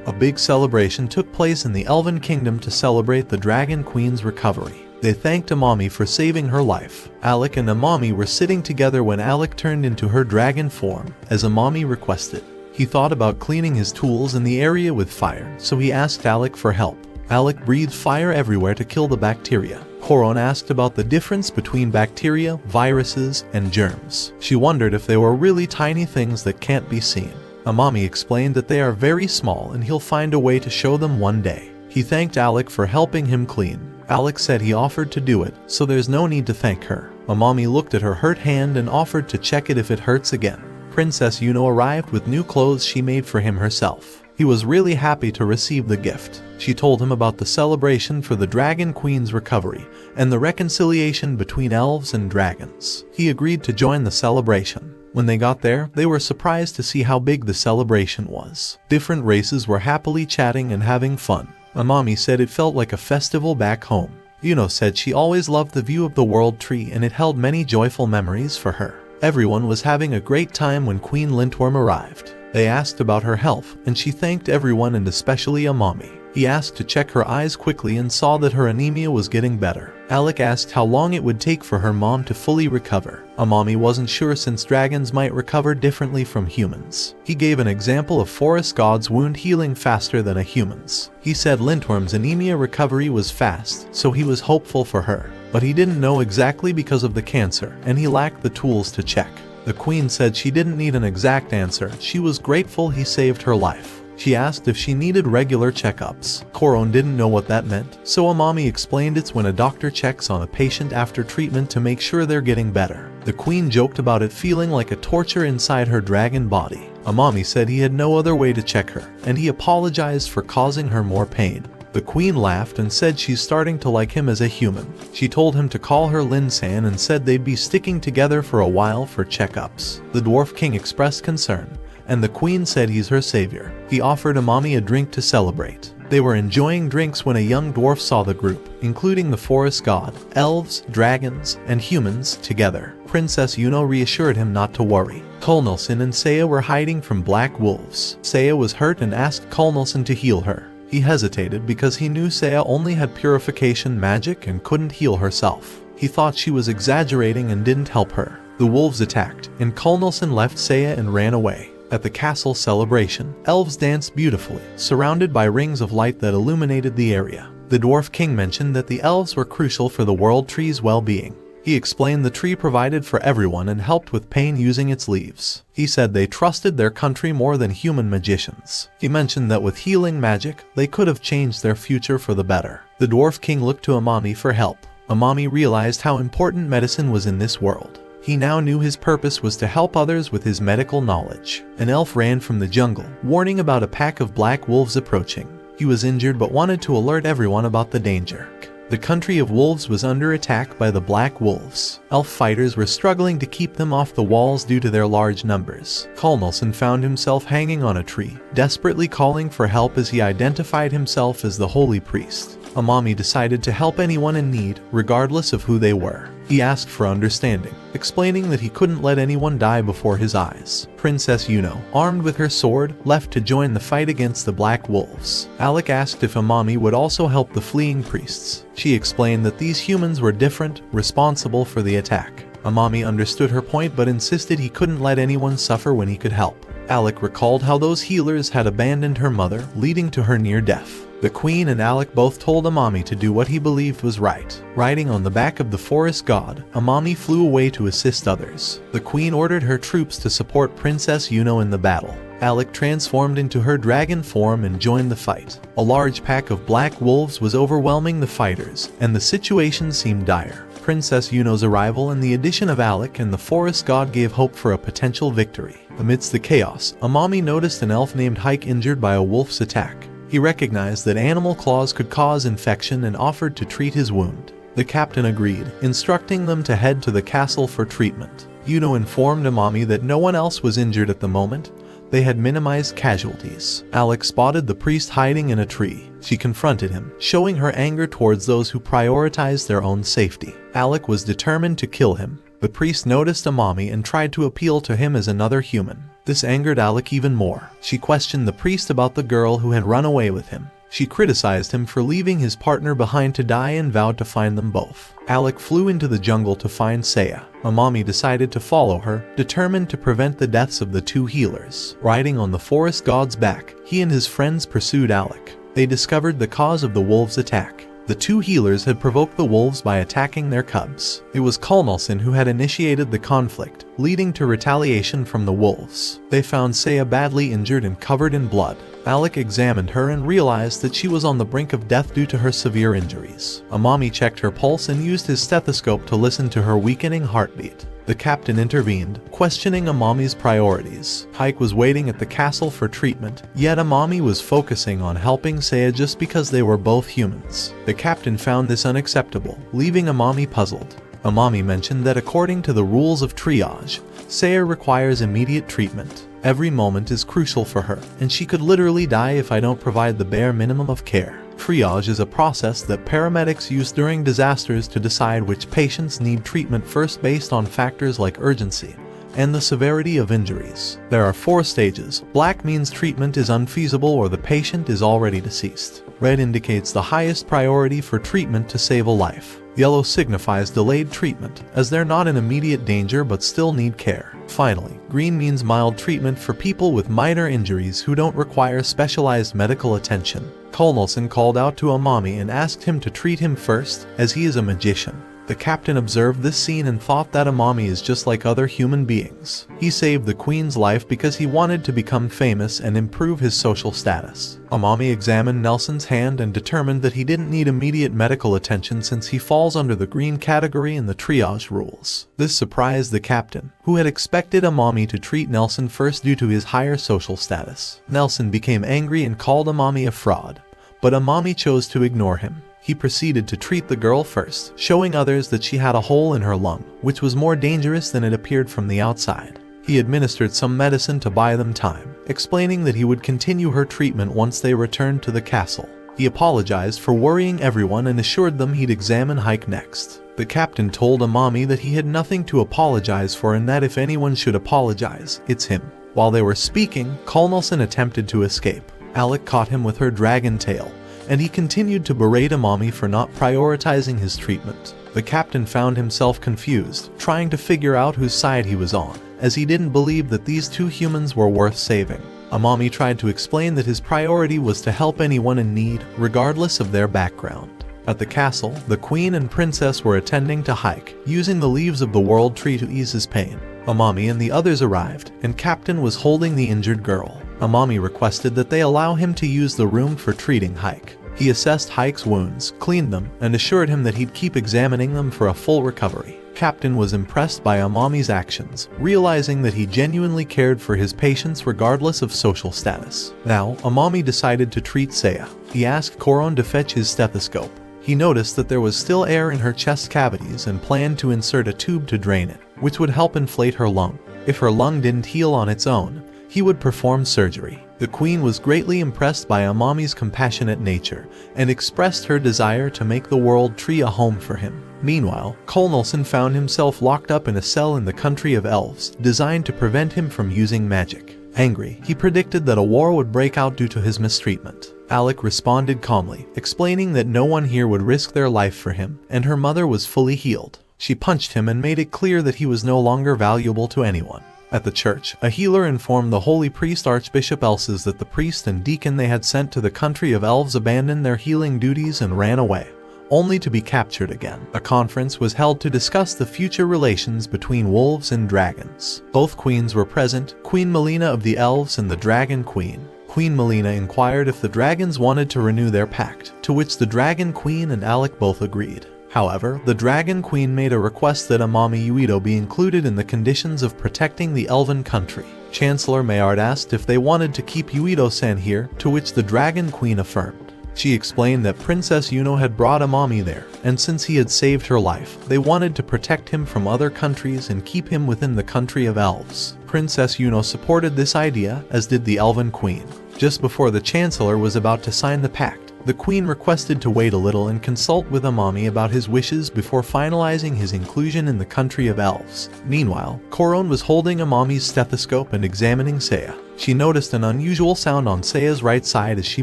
A big celebration took place in the Elven Kingdom to celebrate the Dragon Queen's recovery. They thanked Amami for saving her life. Alec and Amami were sitting together when Alec turned into her dragon form, as Amami requested. He thought about cleaning his tools in the area with fire, so he asked Alec for help. Alec breathed fire everywhere to kill the bacteria. Coron asked about the difference between bacteria, viruses, and germs. She wondered if they were really tiny things that can't be seen. Amami explained that they are very small and he'll find a way to show them one day. He thanked Alec for helping him clean. Alec said he offered to do it, so there's no need to thank her. Amami looked at her hurt hand and offered to check it if it hurts again. Princess Yuno arrived with new clothes she made for him herself. He was really happy to receive the gift. She told him about the celebration for the Dragon Queen's recovery and the reconciliation between elves and dragons. He agreed to join the celebration. When they got there, they were surprised to see how big the celebration was. Different races were happily chatting and having fun. Amami said it felt like a festival back home. Yuno said she always loved the view of the world tree and it held many joyful memories for her. Everyone was having a great time when Queen Lintworm arrived. They asked about her health, and she thanked everyone and especially Amami. He asked to check her eyes quickly and saw that her anemia was getting better. Alec asked how long it would take for her mom to fully recover. Amami wasn't sure since dragons might recover differently from humans. He gave an example of forest god's wound healing faster than a human's. He said Lintworm's anemia recovery was fast, so he was hopeful for her. But he didn't know exactly because of the cancer, and he lacked the tools to check. The queen said she didn't need an exact answer. She was grateful he saved her life. She asked if she needed regular checkups. Coron didn't know what that meant, so Amami explained it's when a doctor checks on a patient after treatment to make sure they're getting better. The queen joked about it feeling like a torture inside her dragon body. Amami said he had no other way to check her, and he apologized for causing her more pain. The queen laughed and said she's starting to like him as a human. She told him to call her Lin-san and said they'd be sticking together for a while for checkups. The dwarf king expressed concern, and the queen said he's her savior. He offered Amami a drink to celebrate. They were enjoying drinks when a young dwarf saw the group, including the forest god, elves, dragons, and humans, together. Princess Yuno reassured him not to worry. Kulnilson and Saya were hiding from black wolves. Saya was hurt and asked Kulnilson to heal her. He hesitated because he knew Saya only had purification magic and couldn't heal herself. He thought she was exaggerating and didn't help her. The wolves attacked, and Kulnilson left Saya and ran away. At the castle celebration, elves danced beautifully, surrounded by rings of light that illuminated the area. The dwarf king mentioned that the elves were crucial for the world tree's well-being. He explained the tree provided for everyone and helped with pain using its leaves. He said they trusted their country more than human magicians. He mentioned that with healing magic, they could have changed their future for the better. The dwarf king looked to Amami for help. Amami realized how important medicine was in this world. He now knew his purpose was to help others with his medical knowledge. An elf ran from the jungle, warning about a pack of black wolves approaching. He was injured but wanted to alert everyone about the danger. The country of wolves was under attack by the black wolves. Elf fighters were struggling to keep them off the walls due to their large numbers. Kulnilson found himself hanging on a tree, desperately calling for help as he identified himself as the holy priest. Amami decided to help anyone in need, regardless of who they were. He asked for understanding, explaining that he couldn't let anyone die before his eyes. Princess Yuno, armed with her sword, left to join the fight against the black wolves. Alec asked if Amami would also help the fleeing priests. She explained that these humans were different, responsible for the attack. Amami understood her point but insisted he couldn't let anyone suffer when he could help. Alec recalled how those healers had abandoned her mother, leading to her near death. The queen and Alec both told Amami to do what he believed was right. Riding on the back of the forest god, Amami flew away to assist others. The queen ordered her troops to support Princess Yuno in the battle. Alec transformed into her dragon form and joined the fight. A large pack of black wolves was overwhelming the fighters, and the situation seemed dire. Princess Yuno's arrival and the addition of Alec and the forest god gave hope for a potential victory. Amidst the chaos, Amami noticed an elf named Hike injured by a wolf's attack. He recognized that animal claws could cause infection and offered to treat his wound. The captain agreed, instructing them to head to the castle for treatment. Yuno informed Amami that no one else was injured at the moment, They had minimized casualties. Alec spotted the priest hiding in a tree. She confronted him, showing her anger towards those who prioritized their own safety. Alec was determined to kill him. The priest noticed Amami and tried to appeal to him as another human. This angered Alec even more. She questioned the priest about the girl who had run away with him. She criticized him for leaving his partner behind to die and vowed to find them both. Alec flew into the jungle to find Saya. Amami decided to follow her, determined to prevent the deaths of the two healers. Riding on the forest god's back, he and his friends pursued Alec. They discovered the cause of the wolves' attack. The two healers had provoked the wolves by attacking their cubs. It was Karlnilson who had initiated the conflict, leading to retaliation from the wolves. They found Saya badly injured and covered in blood. Alec examined her and realized that she was on the brink of death due to her severe injuries. Amami checked her pulse and used his stethoscope to listen to her weakening heartbeat. The captain intervened, questioning Amami's priorities. Hike was waiting at the castle for treatment, yet Amami was focusing on helping Saya just because they were both humans. The captain found this unacceptable, leaving Amami puzzled. Amami mentioned that according to the rules of triage, Saya requires immediate treatment. Every moment is crucial for her, and she could literally die if I don't provide the bare minimum of care. Triage is a process that paramedics use during disasters to decide which patients need treatment first based on factors like urgency and the severity of injuries. There are 4 stages. Black means treatment is unfeasible or the patient is already deceased. Red indicates the highest priority for treatment to save a life. Yellow signifies delayed treatment, as they're not in immediate danger but still need care. Finally, green means mild treatment for people with minor injuries who don't require specialized medical attention. Karlnilson called out to Amami and asked him to treat him first, as he is a magician. The captain observed this scene and thought that Amami is just like other human beings. He saved the queen's life because he wanted to become famous and improve his social status. Amami examined Nelson's hand and determined that he didn't need immediate medical attention since he falls under the green category in the triage rules. This surprised the captain, who had expected Amami to treat Nelson first due to his higher social status. Nelson became angry and called Amami a fraud, but Amami chose to ignore him. He proceeded to treat the girl first, showing others that she had a hole in her lung, which was more dangerous than it appeared from the outside. He administered some medicine to buy them time, explaining that he would continue her treatment once they returned to the castle. He apologized for worrying everyone and assured them he'd examine Hike next. The captain told Amami that he had nothing to apologize for and that if anyone should apologize, it's him. While they were speaking, Karlnilson attempted to escape. Alec caught him with her dragon tail, and he continued to berate Amami for not prioritizing his treatment. The captain found himself confused, trying to figure out whose side he was on, as he didn't believe that these two humans were worth saving. Amami tried to explain that his priority was to help anyone in need, regardless of their background. At the castle, the queen and princess were attending to Hike, using the leaves of the world tree to ease his pain. Amami and the others arrived, and Captain was holding the injured girl. Amami requested that they allow him to use the room for treating Hike. He assessed Hike's wounds, cleaned them, and assured him that he'd keep examining them for a full recovery. Captain was impressed by Amami's actions, realizing that he genuinely cared for his patients regardless of social status. Now, Amami decided to treat Saya. He asked Koron to fetch his stethoscope. He noticed that there was still air in her chest cavities and planned to insert a tube to drain it, which would help inflate her lung. If her lung didn't heal on its own, he would perform surgery. The queen was greatly impressed by Amami's compassionate nature and expressed her desire to make the world tree a home for him. Meanwhile, Karlnilson found himself locked up in a cell in the country of elves, designed to prevent him from using magic. Angry, he predicted that a war would break out due to his mistreatment. Alec responded calmly, explaining that no one here would risk their life for him, and her mother was fully healed. She punched him and made it clear that he was no longer valuable to anyone. At the church, a healer informed the holy priest Archbishop Elses that the priest and deacon they had sent to the country of elves abandoned their healing duties and ran away, only to be captured again. A conference was held to discuss the future relations between wolves and dragons. Both queens were present, Queen Melina of the elves and the Dragon Queen. Queen Melina inquired if the dragons wanted to renew their pact, to which the Dragon Queen and Alec both agreed. However, the Dragon Queen made a request that Amami Uito be included in the conditions of protecting the elven country. Chancellor Maillard asked if they wanted to keep Uito-san here, to which the Dragon Queen affirmed. She explained that Princess Yuno had brought Amami there, and since he had saved her life, they wanted to protect him from other countries and keep him within the country of elves. Princess Yuno supported this idea, as did the Elven Queen. Just before the Chancellor was about to sign the pact, the Queen requested to wait a little and consult with Amami about his wishes before finalizing his inclusion in the country of elves. Meanwhile, Coron was holding Amami's stethoscope and examining Seiya. She noticed an unusual sound on Seiya's right side as she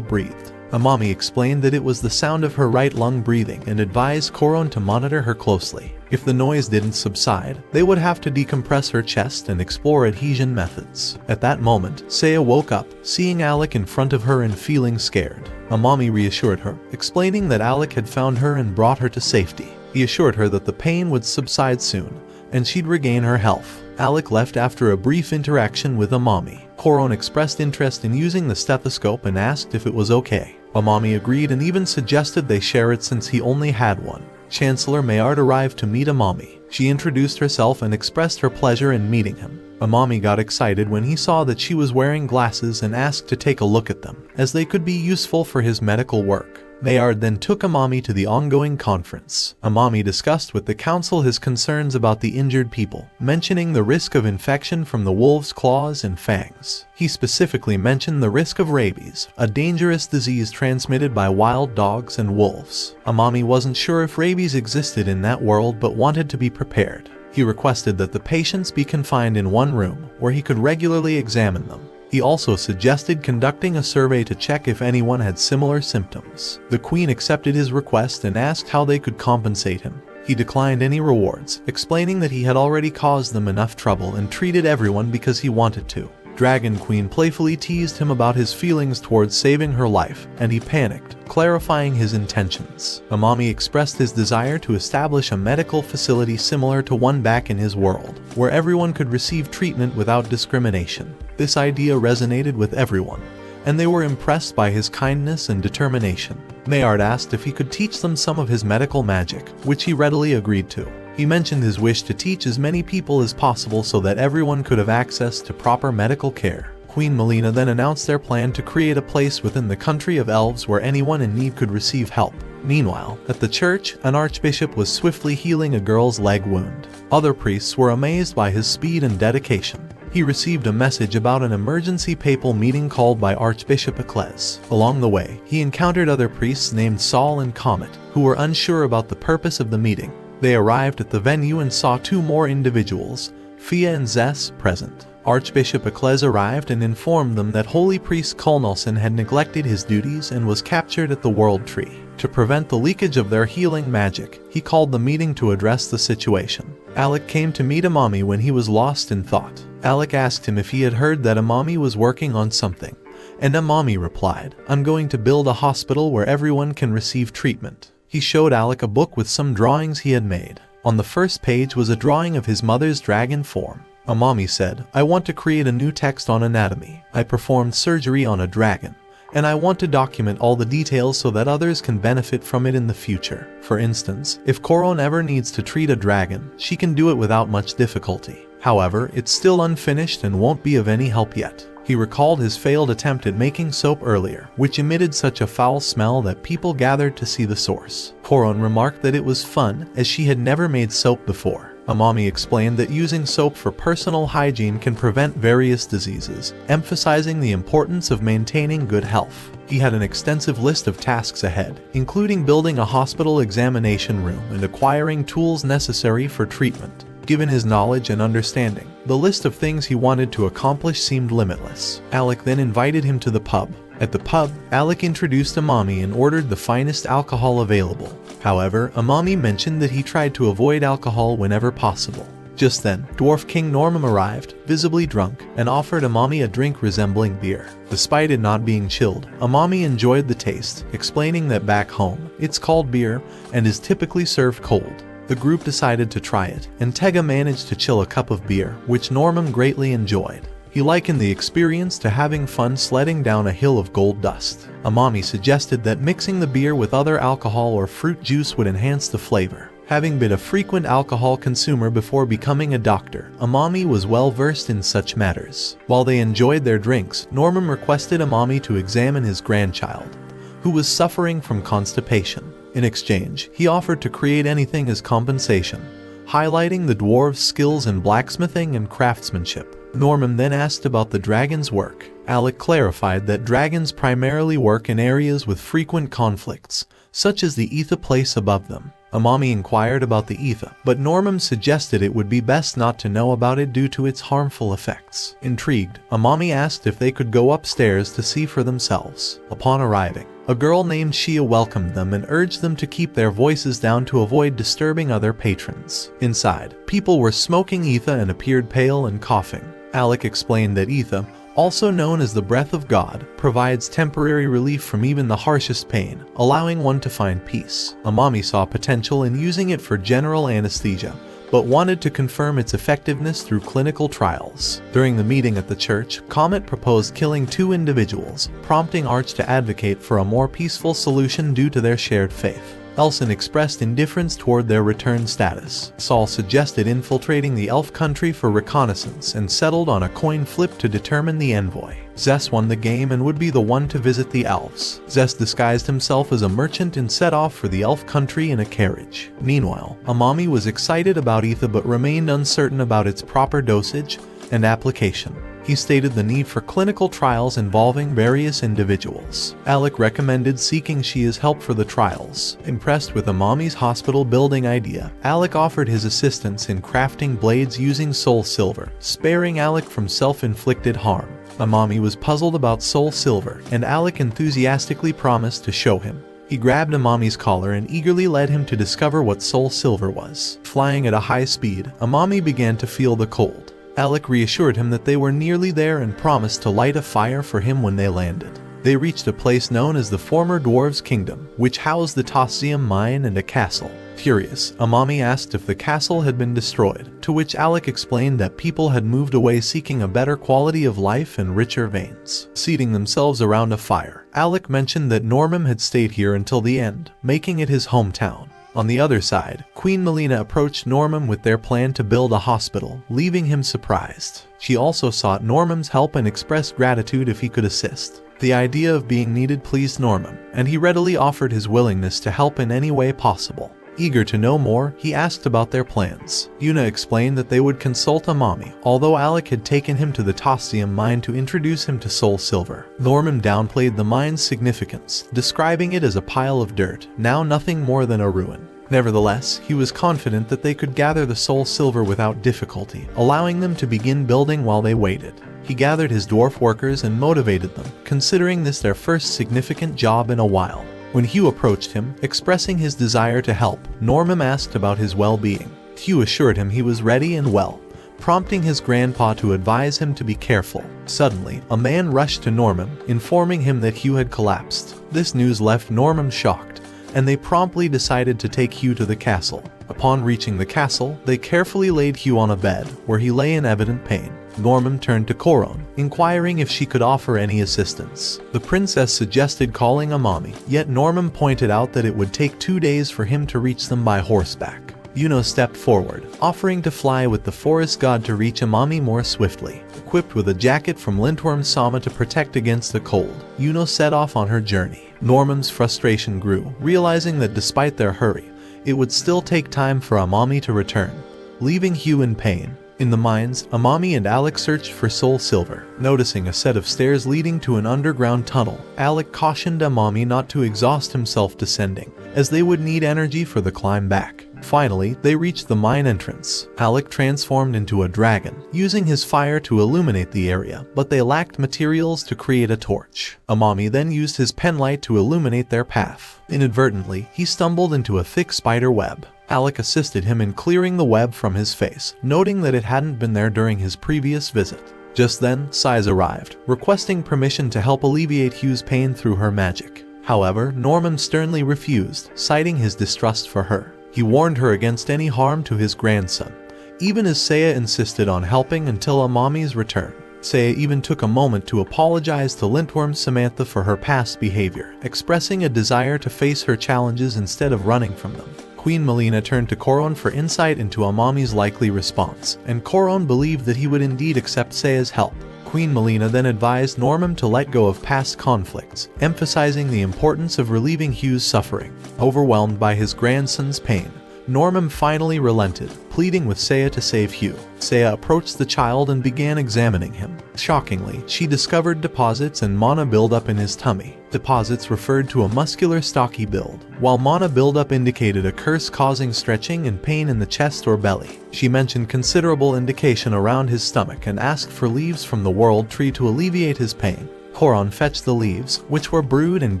breathed. Amami explained that it was the sound of her right lung breathing and advised Coron to monitor her closely. If the noise didn't subside, they would have to decompress her chest and explore adhesion methods. At that moment, Seiya woke up, seeing Alec in front of her and feeling scared. Amami reassured her, explaining that Alec had found her and brought her to safety. He assured her that the pain would subside soon, and she'd regain her health. Alec left after a brief interaction with Amami. Coron expressed interest in using the stethoscope and asked if it was okay. Amami agreed and even suggested they share it since he only had one. Chancellor Maillard arrived to meet Amami. She introduced herself and expressed her pleasure in meeting him. Amami got excited when he saw that she was wearing glasses and asked to take a look at them, as they could be useful for his medical work. Maillard then took Amami to the ongoing conference. Amami discussed with the council his concerns about the injured people, mentioning the risk of infection from the wolves' claws and fangs. He specifically mentioned the risk of rabies, a dangerous disease transmitted by wild dogs and wolves. Amami wasn't sure if rabies existed in that world but wanted to be prepared. He requested that the patients be confined in one room, where he could regularly examine them. He also suggested conducting a survey to check if anyone had similar symptoms. The Queen accepted his request and asked how they could compensate him. He declined any rewards, explaining that he had already caused them enough trouble and treated everyone because he wanted to. Dragon Queen playfully teased him about his feelings towards saving her life, and he panicked, clarifying his intentions. Amami expressed his desire to establish a medical facility similar to one back in his world, where everyone could receive treatment without discrimination. This idea resonated with everyone, and they were impressed by his kindness and determination. Maillard asked if he could teach them some of his medical magic, which he readily agreed to. He mentioned his wish to teach as many people as possible so that everyone could have access to proper medical care. Queen Melina then announced their plan to create a place within the country of elves where anyone in need could receive help. Meanwhile, at the church, an archbishop was swiftly healing a girl's leg wound. Other priests were amazed by his speed and dedication. He received a message about an emergency papal meeting called by Archbishop Eccles. Along the way, he encountered other priests named Saul and Comet, who were unsure about the purpose of the meeting. They arrived at the venue and saw two more individuals, Fia and Zess, present. Archbishop Eccles arrived and informed them that Holy Priest Kulnelson had neglected his duties and was captured at the World Tree. To prevent the leakage of their healing magic, he called the meeting to address the situation. Alec came to meet Amami when he was lost in thought. Alec asked him if he had heard that Amami was working on something, and Amami replied, "I'm going to build a hospital where everyone can receive treatment." He showed Alec a book with some drawings he had made. On the first page was a drawing of his mother's dragon form. Amami said, "I want to create a new text on anatomy. I performed surgery on a dragon, and I want to document all the details so that others can benefit from it in the future. For instance, if Coron ever needs to treat a dragon, she can do it without much difficulty. However, it's still unfinished and won't be of any help yet." He recalled his failed attempt at making soap earlier, which emitted such a foul smell that people gathered to see the source. Coron remarked that it was fun, as she had never made soap before. Amami explained that using soap for personal hygiene can prevent various diseases, emphasizing the importance of maintaining good health. He had an extensive list of tasks ahead, including building a hospital examination room and acquiring tools necessary for treatment. Given his knowledge and understanding, the list of things he wanted to accomplish seemed limitless. Alec then invited him to the pub. At the pub, Alec introduced Amami and ordered the finest alcohol available. However, Amami mentioned that he tried to avoid alcohol whenever possible. Just then, Dwarf King Normum arrived, visibly drunk, and offered Amami a drink resembling beer. Despite it not being chilled, Amami enjoyed the taste, explaining that back home, it's called beer and is typically served cold. The group decided to try it, and Tega managed to chill a cup of beer, which Normum greatly enjoyed. He likened the experience to having fun sledding down a hill of gold dust. Amami suggested that mixing the beer with other alcohol or fruit juice would enhance the flavor. Having been a frequent alcohol consumer before becoming a doctor, Amami was well versed in such matters. While they enjoyed their drinks, Normum requested Amami to examine his grandchild, who was suffering from constipation. In exchange, he offered to create anything as compensation, highlighting the dwarves' skills in blacksmithing and craftsmanship. Norman then asked about the dragon's work. Alec clarified that dragons primarily work in areas with frequent conflicts, such as the Ether place above them. Amami inquired about the Ether, but Norman suggested it would be best not to know about it due to its harmful effects. Intrigued, Amami asked if they could go upstairs to see for themselves. Upon arriving, a girl named Shia welcomed them and urged them to keep their voices down to avoid disturbing other patrons. Inside, people were smoking Ether and appeared pale and coughing. Alec explained that Ether, also known as the breath of God, provides temporary relief from even the harshest pain, allowing one to find peace. Amami saw potential in using it for general anesthesia, but wanted to confirm its effectiveness through clinical trials. During the meeting at the church, Comet proposed killing 2 individuals, prompting Arch to advocate for a more peaceful solution due to their shared faith. Elson expressed indifference toward their return status. Saul suggested infiltrating the elf country for reconnaissance and settled on a coin flip to determine the envoy. Zess won the game and would be the one to visit the elves. Zess disguised himself as a merchant and set off for the elf country in a carriage. Meanwhile, Amami was excited about Ether but remained uncertain about its proper dosage and application. He stated the need for clinical trials involving various individuals. Alec recommended seeking Shia's help for the trials. Impressed with Amami's hospital building idea, Alec offered his assistance in crafting blades using soul silver, sparing Alec from self-inflicted harm. Amami was puzzled about soul silver, and Alec enthusiastically promised to show him. He grabbed Amami's collar and eagerly led him to discover what soul silver was. Flying at a high speed, Amami began to feel the cold. Alec reassured him that they were nearly there and promised to light a fire for him when they landed. They reached a place known as the former Dwarves' Kingdom, which housed the Tossium mine and a castle. Furious, Amami asked if the castle had been destroyed, to which Alec explained that people had moved away seeking a better quality of life and richer veins. Seating themselves around a fire, Alec mentioned that Norman had stayed here until the end, making it his hometown. On the other side, Queen Melina approached Norman with their plan to build a hospital, leaving him surprised. She also sought Norman's help and expressed gratitude if he could assist. The idea of being needed pleased Norman, and he readily offered his willingness to help in any way possible. Eager to know more, he asked about their plans. Yuna explained that they would consult Amami, although Alec had taken him to the Tossium mine to introduce him to soul silver. Norman downplayed the mine's significance, describing it as a pile of dirt, now nothing more than a ruin. Nevertheless, he was confident that they could gather the soul silver without difficulty, allowing them to begin building while they waited. He gathered his dwarf workers and motivated them, considering this their first significant job in a while. When Hugh approached him, expressing his desire to help, Norman asked about his well-being. Hugh assured him he was ready and well, prompting his grandpa to advise him to be careful. Suddenly, a man rushed to Norman, informing him that Hugh had collapsed. This news left Norman shocked, and they promptly decided to take Hugh to the castle. Upon reaching the castle, they carefully laid Hugh on a bed, where he lay in evident pain. Norman turned to Coron, inquiring if she could offer any assistance. The princess suggested calling Amami, yet Norman pointed out that it would take 2 days for him to reach them by horseback. Yuno stepped forward, offering to fly with the forest god to reach Amami more swiftly. Equipped with a jacket from Lindworm Sama to protect against the cold, Yuno set off on her journey. Norman's frustration grew, realizing that despite their hurry, it would still take time for Amami to return, leaving Hugh in pain. In the mines, Amami and Alec searched for soul silver. Noticing a set of stairs leading to an underground tunnel, Alec cautioned Amami not to exhaust himself descending, as they would need energy for the climb back. Finally, they reached the mine entrance. Alec transformed into a dragon, using his fire to illuminate the area, but they lacked materials to create a torch. Amami then used his penlight to illuminate their path. Inadvertently, he stumbled into a thick spider web. Alec assisted him in clearing the web from his face, noting that it hadn't been there during his previous visit. Just then, Size arrived, requesting permission to help alleviate Hugh's pain through her magic. However, Norman sternly refused, citing his distrust for her. He warned her against any harm to his grandson, even as Seiya insisted on helping until Amami's return. Seiya even took a moment to apologize to Lintworm Samantha for her past behavior, expressing a desire to face her challenges instead of running from them. Queen Melina turned to Coron for insight into Amami's likely response, and Coron believed that he would indeed accept Seiya's help. Queen Melina then advised Norman to let go of past conflicts, emphasizing the importance of relieving Hugh's suffering. Overwhelmed by his grandson's pain, Norman finally relented, pleading with Saya to save Hugh. Saya approached the child and began examining him. Shockingly, she discovered deposits and mana buildup in his tummy. Deposits referred to a muscular, stocky build, while mana buildup indicated a curse causing stretching and pain in the chest or belly. She mentioned considerable indication around his stomach and asked for leaves from the world tree to alleviate his pain. Coron fetched the leaves, which were brewed and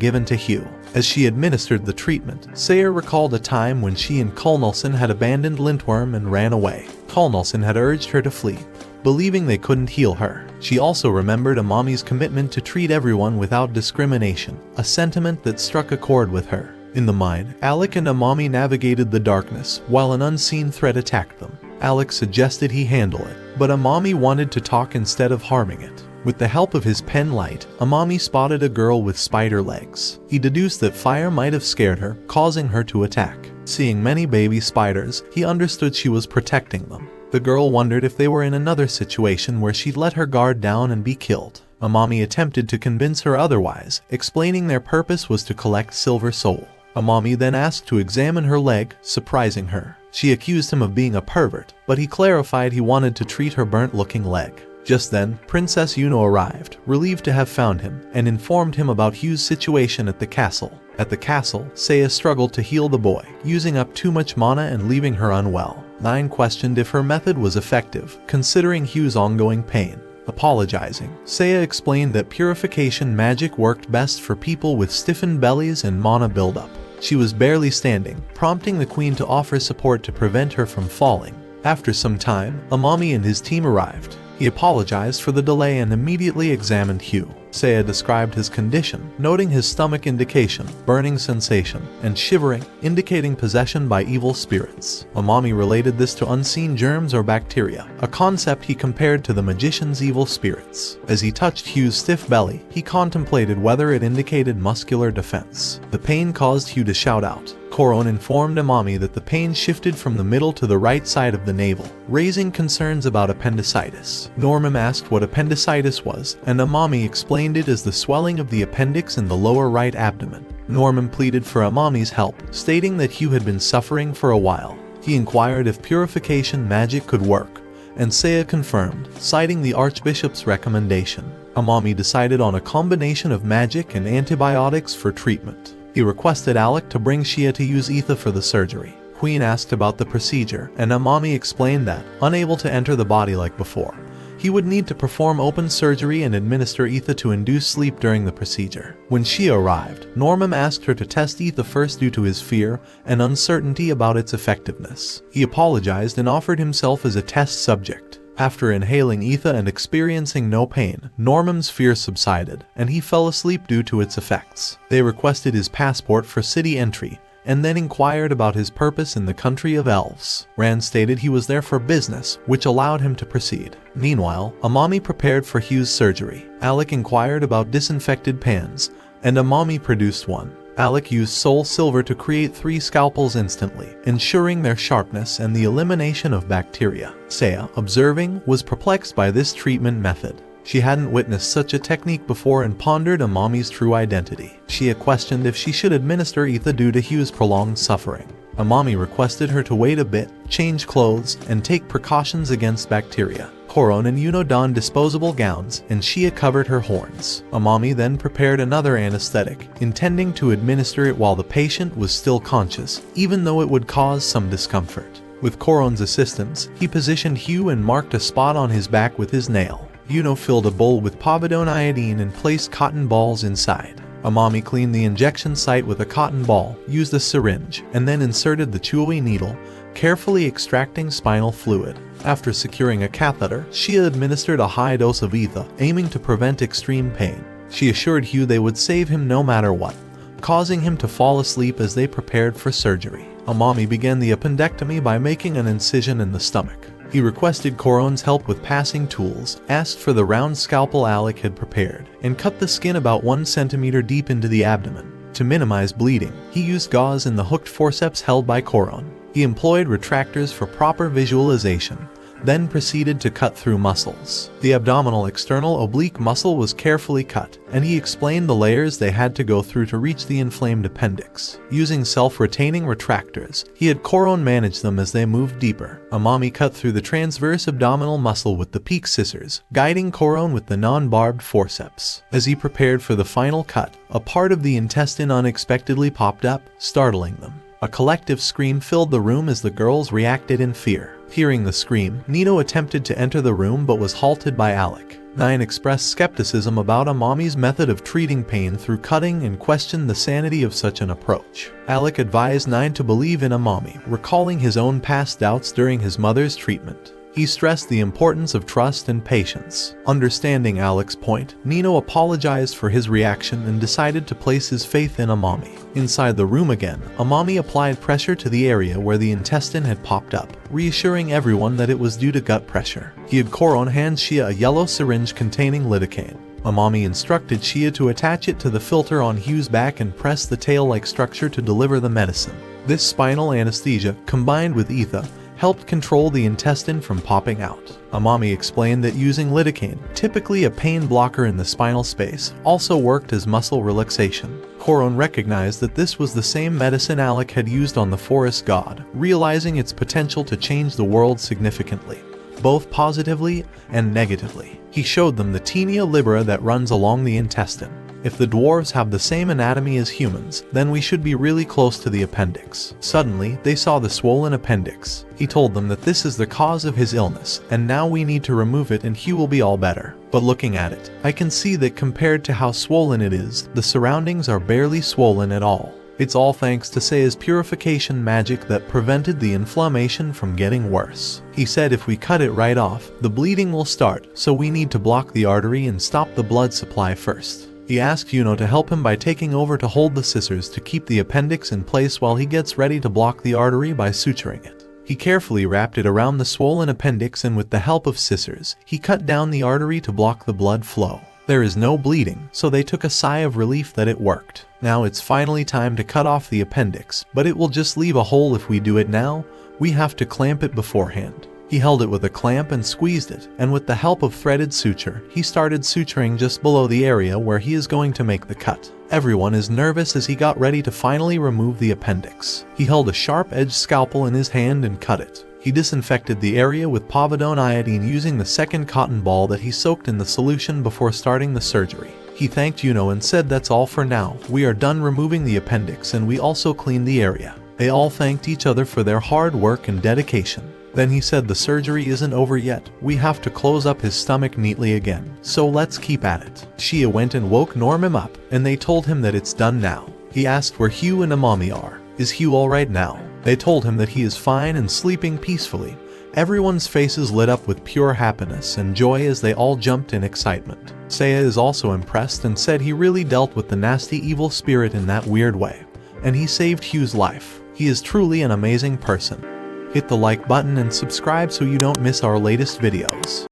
given to Hugh. As she administered the treatment, Saya recalled a time when she and Kulnulson had abandoned Lintworm and ran away. Kulnulson had urged her to flee, believing they couldn't heal her. She also remembered Amami's commitment to treat everyone without discrimination, a sentiment that struck a chord with her. In the mine, Alec and Amami navigated the darkness while an unseen threat attacked them. Alec suggested he handle it, but Amami wanted to talk instead of harming it. With the help of his pen light, Amami spotted a girl with spider legs. He deduced that fire might have scared her, causing her to attack. Seeing many baby spiders, he understood she was protecting them. The girl wondered if they were in another situation where she'd let her guard down and be killed. Amami attempted to convince her otherwise, explaining their purpose was to collect Silver Soul. Amami then asked to examine her leg, surprising her. She accused him of being a pervert, but he clarified he wanted to treat her burnt-looking leg. Just then, Princess Yuno arrived, relieved to have found him, and informed him about Hugh's situation at the castle. At the castle, Saya struggled to heal the boy, using up too much mana and leaving her unwell. Nine questioned if her method was effective, considering Hugh's ongoing pain. Apologizing, Saya explained that purification magic worked best for people with stiffened bellies and mana buildup. She was barely standing, prompting the queen to offer support to prevent her from falling. After some time, Amami and his team arrived. He apologized for the delay and immediately examined Hugh. Saya described his condition, noting his stomach indication, burning sensation, and shivering, indicating possession by evil spirits. Amami related this to unseen germs or bacteria, a concept he compared to the magician's evil spirits. As he touched Hugh's stiff belly, he contemplated whether it indicated muscular defense. The pain caused Hugh to shout out. Coron informed Amami that the pain shifted from the middle to the right side of the navel, raising concerns about appendicitis. Norman asked what appendicitis was, and Amami explained it as the swelling of the appendix in the lower right abdomen. Norman pleaded for Amami's help, stating that Hugh had been suffering for a while. He inquired if purification magic could work, and Saya confirmed, citing the Archbishop's recommendation. Amami decided on a combination of magic and antibiotics for treatment. He requested Alec to bring Shia to use Etha for the surgery. Queen asked about the procedure, and Amami explained that, unable to enter the body like before, he would need to perform open surgery and administer Etha to induce sleep during the procedure. When Shia arrived, Norman asked her to test Etha first due to his fear and uncertainty about its effectiveness. He apologized and offered himself as a test subject. After inhaling Etha and experiencing no pain, Norman's fear subsided, and he fell asleep due to its effects. They requested his passport for city entry, and then inquired about his purpose in the country of elves. Rand stated he was there for business, which allowed him to proceed. Meanwhile, Amami prepared for Hugh's surgery. Alec inquired about disinfected pans, and Amami produced one. Alec used soul silver to create 3 scalpels instantly, ensuring their sharpness and the elimination of bacteria. Saya, observing, was perplexed by this treatment method. She hadn't witnessed such a technique before and pondered Amami's true identity. Shia questioned if she should administer Etha due to Hugh's prolonged suffering. Amami requested her to wait a bit, change clothes, and take precautions against bacteria. Coron and Yuno donned disposable gowns, and Shia covered her horns. Amami then prepared another anesthetic, intending to administer it while the patient was still conscious, even though it would cause some discomfort. With Coron's assistance, he positioned Hugh and marked a spot on his back with his nail. Yuno filled a bowl with povidone iodine and placed cotton balls inside. Amami cleaned the injection site with a cotton ball, used a syringe, and then inserted the chewy needle, carefully extracting spinal fluid. After securing a catheter, Shia administered a high dose of Etha, aiming to prevent extreme pain. She assured Hugh they would save him no matter what, causing him to fall asleep as they prepared for surgery. Amami began the appendectomy by making an incision in the stomach. He requested Coron's help with passing tools, asked for the round scalpel Alec had prepared, and cut the skin about 1 centimeter deep into the abdomen. To minimize bleeding, he used gauze in the hooked forceps held by Coron. He employed retractors for proper visualization, then proceeded to cut through muscles. The abdominal external oblique muscle was carefully cut, and he explained the layers they had to go through to reach the inflamed appendix. Using self-retaining retractors, he had Koron manage them as they moved deeper. Amami cut through the transverse abdominal muscle with the peak scissors, guiding Koron with the non-barbed forceps. As he prepared for the final cut, a part of the intestine unexpectedly popped up, startling them. A collective scream filled the room as the girls reacted in fear. Hearing the scream, Nino attempted to enter the room but was halted by Alec. Nine expressed skepticism about Amami's method of treating pain through cutting and questioned the sanity of such an approach. Alec advised Nine to believe in Amami, recalling his own past doubts during his mother's treatment. He stressed the importance of trust and patience. Understanding Alec's point, Nino apologized for his reaction and decided to place his faith in Amami. Inside the room again, Amami applied pressure to the area where the intestine had popped up, reassuring everyone that it was due to gut pressure. He had Koron hand Shia a yellow syringe containing lidocaine. Amami instructed Shia to attach it to the filter on Hugh's back and press the tail-like structure to deliver the medicine. This spinal anesthesia, combined with ether, helped control the intestine from popping out. Amami explained that using lidocaine, typically a pain blocker in the spinal space, also worked as muscle relaxation. Koron recognized that this was the same medicine Alec had used on the forest god, realizing its potential to change the world significantly, both positively and negatively. He showed them the tinea libera that runs along the intestine. If the dwarves have the same anatomy as humans, then we should be really close to the appendix. Suddenly, they saw the swollen appendix. He told them that this is the cause of his illness, and now we need to remove it and Hugh will be all better. But looking at it, I can see that compared to how swollen it is, the surroundings are barely swollen at all. It's all thanks to Saya's purification magic that prevented the inflammation from getting worse. He said if we cut it right off, the bleeding will start, so we need to block the artery and stop the blood supply first. He asked Yuno to help him by taking over to hold the scissors to keep the appendix in place while he gets ready to block the artery by suturing it. He carefully wrapped it around the swollen appendix and with the help of scissors, he cut down the artery to block the blood flow. There is no bleeding, so they took a sigh of relief that it worked. Now it's finally time to cut off the appendix, but it will just leave a hole if we do it now. We have to clamp it beforehand. He held it with a clamp and squeezed it, and with the help of threaded suture, he started suturing just below the area where he is going to make the cut. Everyone is nervous as he got ready to finally remove the appendix. He held a sharp-edged scalpel in his hand and cut it. He disinfected the area with povidone iodine using the second cotton ball that he soaked in the solution before starting the surgery. He thanked Yuno and said that's all for now. We are done removing the appendix and we also cleaned the area. They all thanked each other for their hard work and dedication. Then he said the surgery isn't over yet, we have to close up his stomach neatly again, so let's keep at it. Shia went and woke Normim up, and they told him that it's done now. He asked where Hugh and Amami are. Is Hugh alright now? They told him that he is fine and sleeping peacefully. Everyone's faces lit up with pure happiness and joy as they all jumped in excitement. Saya is also impressed and said he really dealt with the nasty evil spirit in that weird way, and he saved Hugh's life. He is truly an amazing person. Hit the like button and subscribe so you don't miss our latest videos.